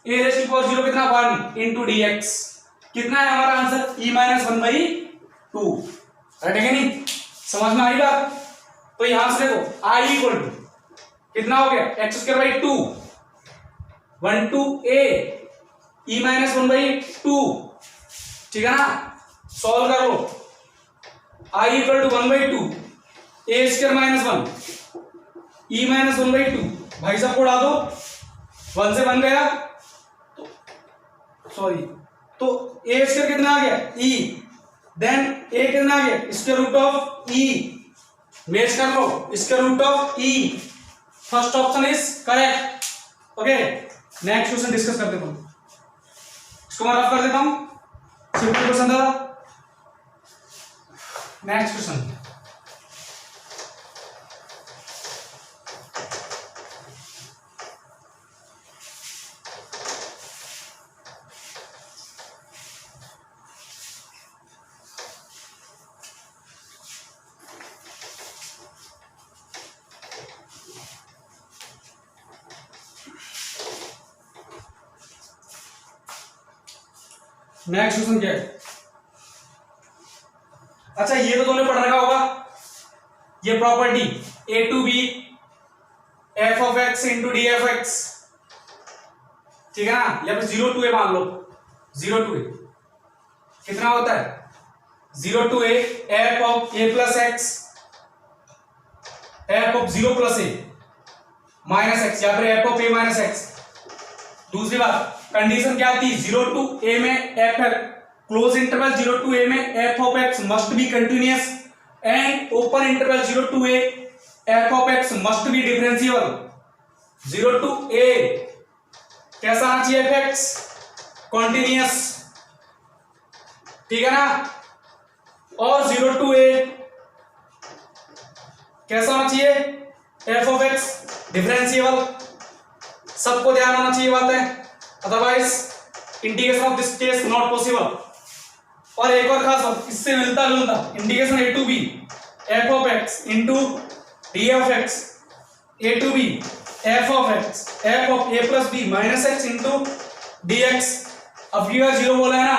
a raise to power 0 कितना? 1 into dx कितना है हमारा आंसर? e minus 1/2। राइट है नहीं? समझ में आई बात? तो यहां से देखो i इक्वल टू कितना हो गया? x²/2 1 to a e minus 1/2। ठीक है ना? सॉल्व कर लो। i equal to 1/2 a² minus 1 e minus 1/2 भाई साहब को उड़ा दो, 1 से 1 गया, सॉरी, तो a² कितना आ गया? e, देन a कितना आ गया? Square root of e, match कर लो, square root of e। First option is correct. Okay, next question discuss कर देता हूं, इसको मैं रफ कर देता हूं, सिंपल क्वेश्चन था। नेक्स्ट क्वेश्चन, नेक्स्ट क्वेश्चन क्या है? अच्छा, ये तो तुमने पढ़ रखा होगा, ये property a to b f of x into d f x. ठीक है ना? या फिर 0 to a मान लो, 0 to a कितना होता है? 0 to a f of a plus x, f of 0 plus a minus x, या फिर f of a minus x. दूसरी बात, कंडीशन क्या थी? 0 to a में f है, क्लोज इंटरवल 0 to a में f of x must be continuous, and open interval 0 to a f of x must be differentiable. 0 to a कैसा आना चाहिए? fx continuous. ठीक है ना? और 0 to a कैसा होना चाहिए? f of x differentiable. सबको ध्यान होना चाहिए बात है, otherwise integration of this case not possible. और एक और खास बात, इससे मिलता जुलता, integration a to b f of x into d of x, a to b f of x f of a plus b minus x into dx। अब ये 0 बोला है ना,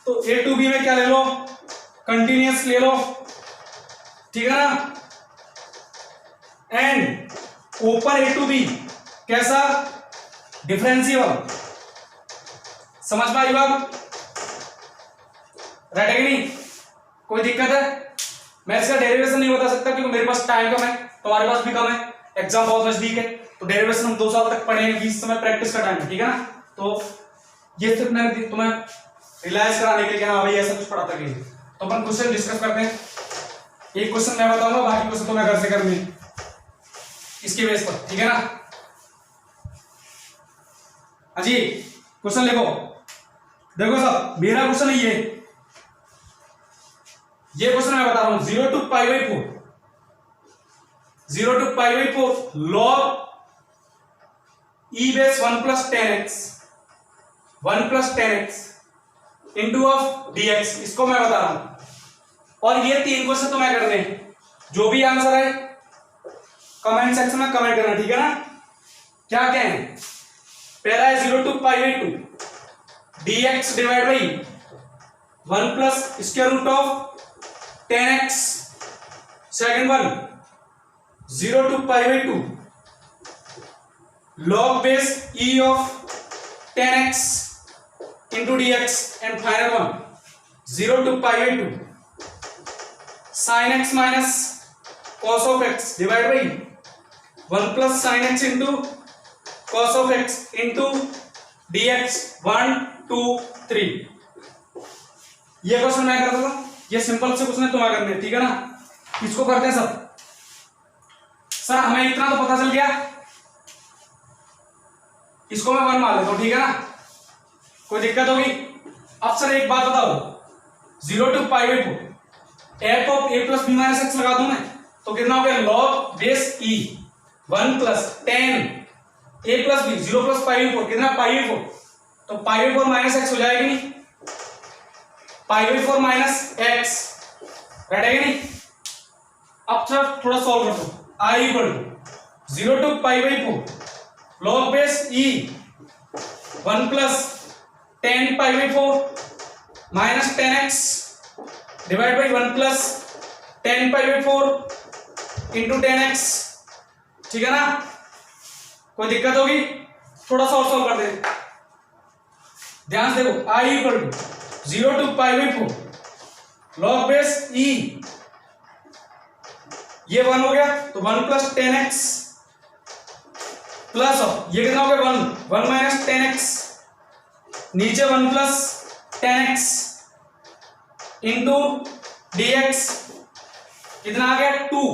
तो a टू b में क्या ले लो? कंटिन्यूअस ले लो। ठीक है ना? And open a to b कैसा? डिफरेंशिएबल। समझ में आई बात? राइट है कि नहीं? कोई दिक्कत है? मैं इसका डेरिवेशन नहीं बता सकता क्योंकि मेरे पास टाइम कम है, तुम्हारे पास भी कम है, एग्जाम बहुत नजदीक है, तो डेरिवेशन हम 2 साल तक पढ़ेंगे, 20 समय प्रैक्टिस का टाइम है। ठीक है ना? तो ये सिर्फ मैंने तुम्हें रियलाइज कराने के लिए, हाँ भाई ऐसा कुछ पढ़ाता नहीं। तो अपन क्वेश्चन डिस्कस करते हैं। एक क्वेश्चन मैं बताऊंगा, बाकी क्वेश्चन तो मैं घर से करूंगी इसके बेस पर। ठीक है ना? अजी क्वेश्चन लिखो, देखो साहब, मेरा क्वेश्चन है ये क्वेश्चन मैं बता रहा हूं। 0 to π/4 0 to π/4 log e base 1 plus 10x 1 plus 10x into of dx, इसको मैं बता रहा हूं। और ये 3 क्वेश्चन तो मैं करने हैं, जो भी आंसर है कमेंट सेक्शन में कमेंट करना। ठीक है ना? क्या क्या है? पहला है 0 to π/2 dx divide by 1 plus square root of 10x। Second one 0 to π/2 log base e of 10x into dx, and final one 0 to π/2 sin x minus cos of x divided by 1 plus sin x into cos of x into dx। 1 2 3 ये क्वेश्चन मैं कर देता हूं, ये सिंपल से क्वेश्चन तुम्हें करने, ठीक है ना। इसको करते हैं सब। सर हमें इतना तो पता चल गया, इसको मैं 1 मान लेता हूं, ठीक है ना, कोई दिक्कत होगी? अब सर एक बात बताओ, 0 to π/4 f of a plus b minus x लगा दूं मैं, तो कितना हो गया log base e 1 plus 10 a plus b 0 plus π/4 कितना π/4, तो π/4 माइनस x हो जाएगी नहीं, π/4 माइनस x राइट है नहीं। अब सर थोड़ा सॉल्व कर दो, i equal to 0 to π/4 log base e 1 plus 10 π/4 minus 10x divide by 1 plus 10 π/4 into 10x, ठीक है ना। कोई दिक्कत होगी? थोड़ा सा और सॉल्व कर दे, ध्यान से देखो, i equal to 0 to π/4 log base e, ये 1 हो गया तो 1 प्लस 10x प्लस ये कितना हो गया 1 माइनस 10x, नीचे 1 प्लस 10x इंटू dx कितना आ गया 2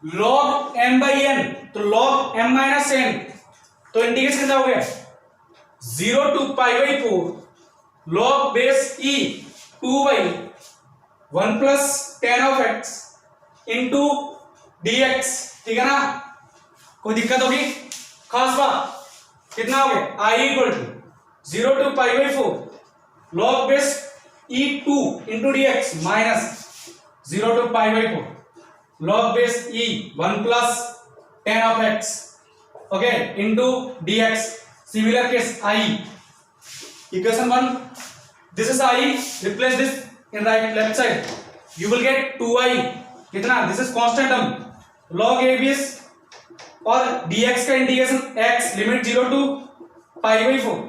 log m बाई n, तो log m माइनस n, तो इंटीग्रेशन कितना हो गया 0 to π/4 log base e 2 by 1 plus 10 of x into dx, ठीक है ना। कोई दिक्कत होगी? खास बात कितना हो गया i equal to 0 to π/4 log base e 2 into dx minus 0 to π/4 log base e 1 plus 10 of x okay into dx। Similar case i equation 1, this is i, replace this in right left side, you will get 2i कितना, this is constant term log abs और dx का इंटीग्रेशन x लिमिट 0 to π/4,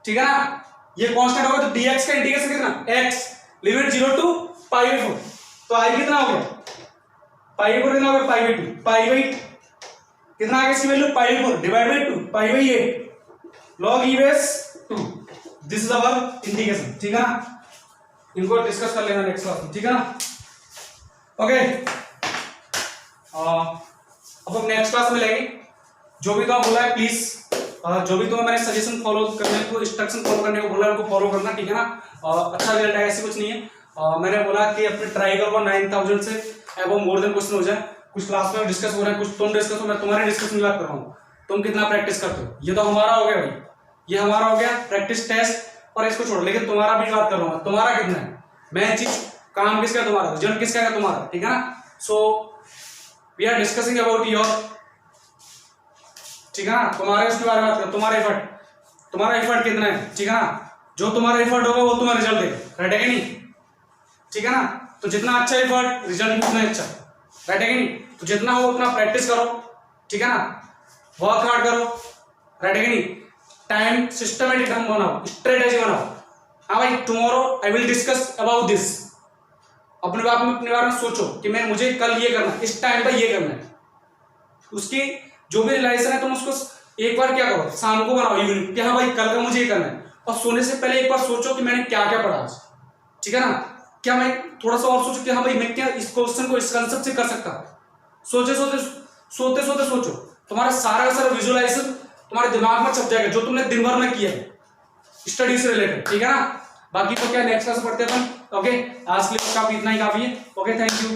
ठीक है ना। ये कांस्टेंट होगा तो dx का इंटीग्रेशन कितना x लिमिट 0 to π/4, तो i कितना हो गया π/4 कितना हो गया π/2 कितना आ गया इसकी value π/4 divide by 2 π/8 log e base 2, this is our integration, ठीक है ना। इनको डिस्कस कर लेना नेक्स्ट क्लास में, ठीक है ना। ओके अब हम नेक्स्ट क्लास में लेंगे, जो भी तो आप बोला है प्लीज, जो भी तो मैंने सजेशन फॉलो करने को, इंस्ट्रक्शन फॉलो करने को बोला है उनको फॉलो करना, ठीक है ना। अच्छा रिजल्ट है ऐसे कुछ नहीं है। मैंने बोला कि अपने ट्राई करो 9000 से एबो मोर देन क्वेश्चन हो जाए। कुछ क्लास में डिस्कस हो रहा है, कुछ तुम डिस्कस हो, मैं तुम्हारे डिस्कशन की बात कर रहा हूँ, तुम कितना प्रैक्टिस करते हो। ये तो हमारा हो गया भाई, ये हमारा हो गया प्रैक्टिस टेस्ट और इसको छोड़ो, लेकिन तुम्हारा भी बात कर रहा हूँ, तुम्हारा कितना है, मैं चीज काम किसका, तुम्हारा रिजल्ट किसका है, तुम्हारा, ठीक है ना। So we are discussing about your, ठीक है ना, तुम्हारे उसके बारे में बात करो, तुम्हारा एफर्ट कितना है, ठीक है ना। जो तुम्हारा एफर्ट होगा वो तुम्हारा रिजल्ट देगा, राइट है कि नहीं, ठीक है ना। तो जितना अच्छा एफर्ट रिजल्ट भी उतना अच्छा, राइट है कि नहीं। तो जितना हो उतना प्रैक्टिस करो, ठीक है ना, वर्क हार्ड करो, राइट है कि नहीं। टाइम सिस्टमेटिक ढंग बनाओ, स्ट्रेटेजी बनाओ। हाँ भाई tomorrow I will discuss about this, अपने बारे में सोचो कि मैं मुझे कल ये करना है, इस टाइम पर ये करना है, उसकी जो भी रियलाइजेशन है तुम उसको एक बार क्या करो, शाम को बनाओ इवनिंग कि हाँ भाई कल का मुझे ये करना है, और सोने से पहले एक बार सोचो कि मैंने क्या क्या पढ़ा आज, ठीक है ना। क्या मैं थोड़ा सा और सोचो कि हाँ भाई मैं क्या इस क्वेश्चन को इस कंसेप्ट से कर सकता हूँ। सोते सोते सोचो, तुम्हारा सारा का सारा विजुअलाइजेशन तुम्हारे दिमाग में छप जाएगा जो तुमने दिन भर में किया है स्टडी से रिलेटेड, ठीक है ना। बाकी तो क्या नेक्स्ट क्लास पढ़ते हैं अपन, ओके। आज के लिए काफी इतना ही काफी है, ओके, थैंक यू।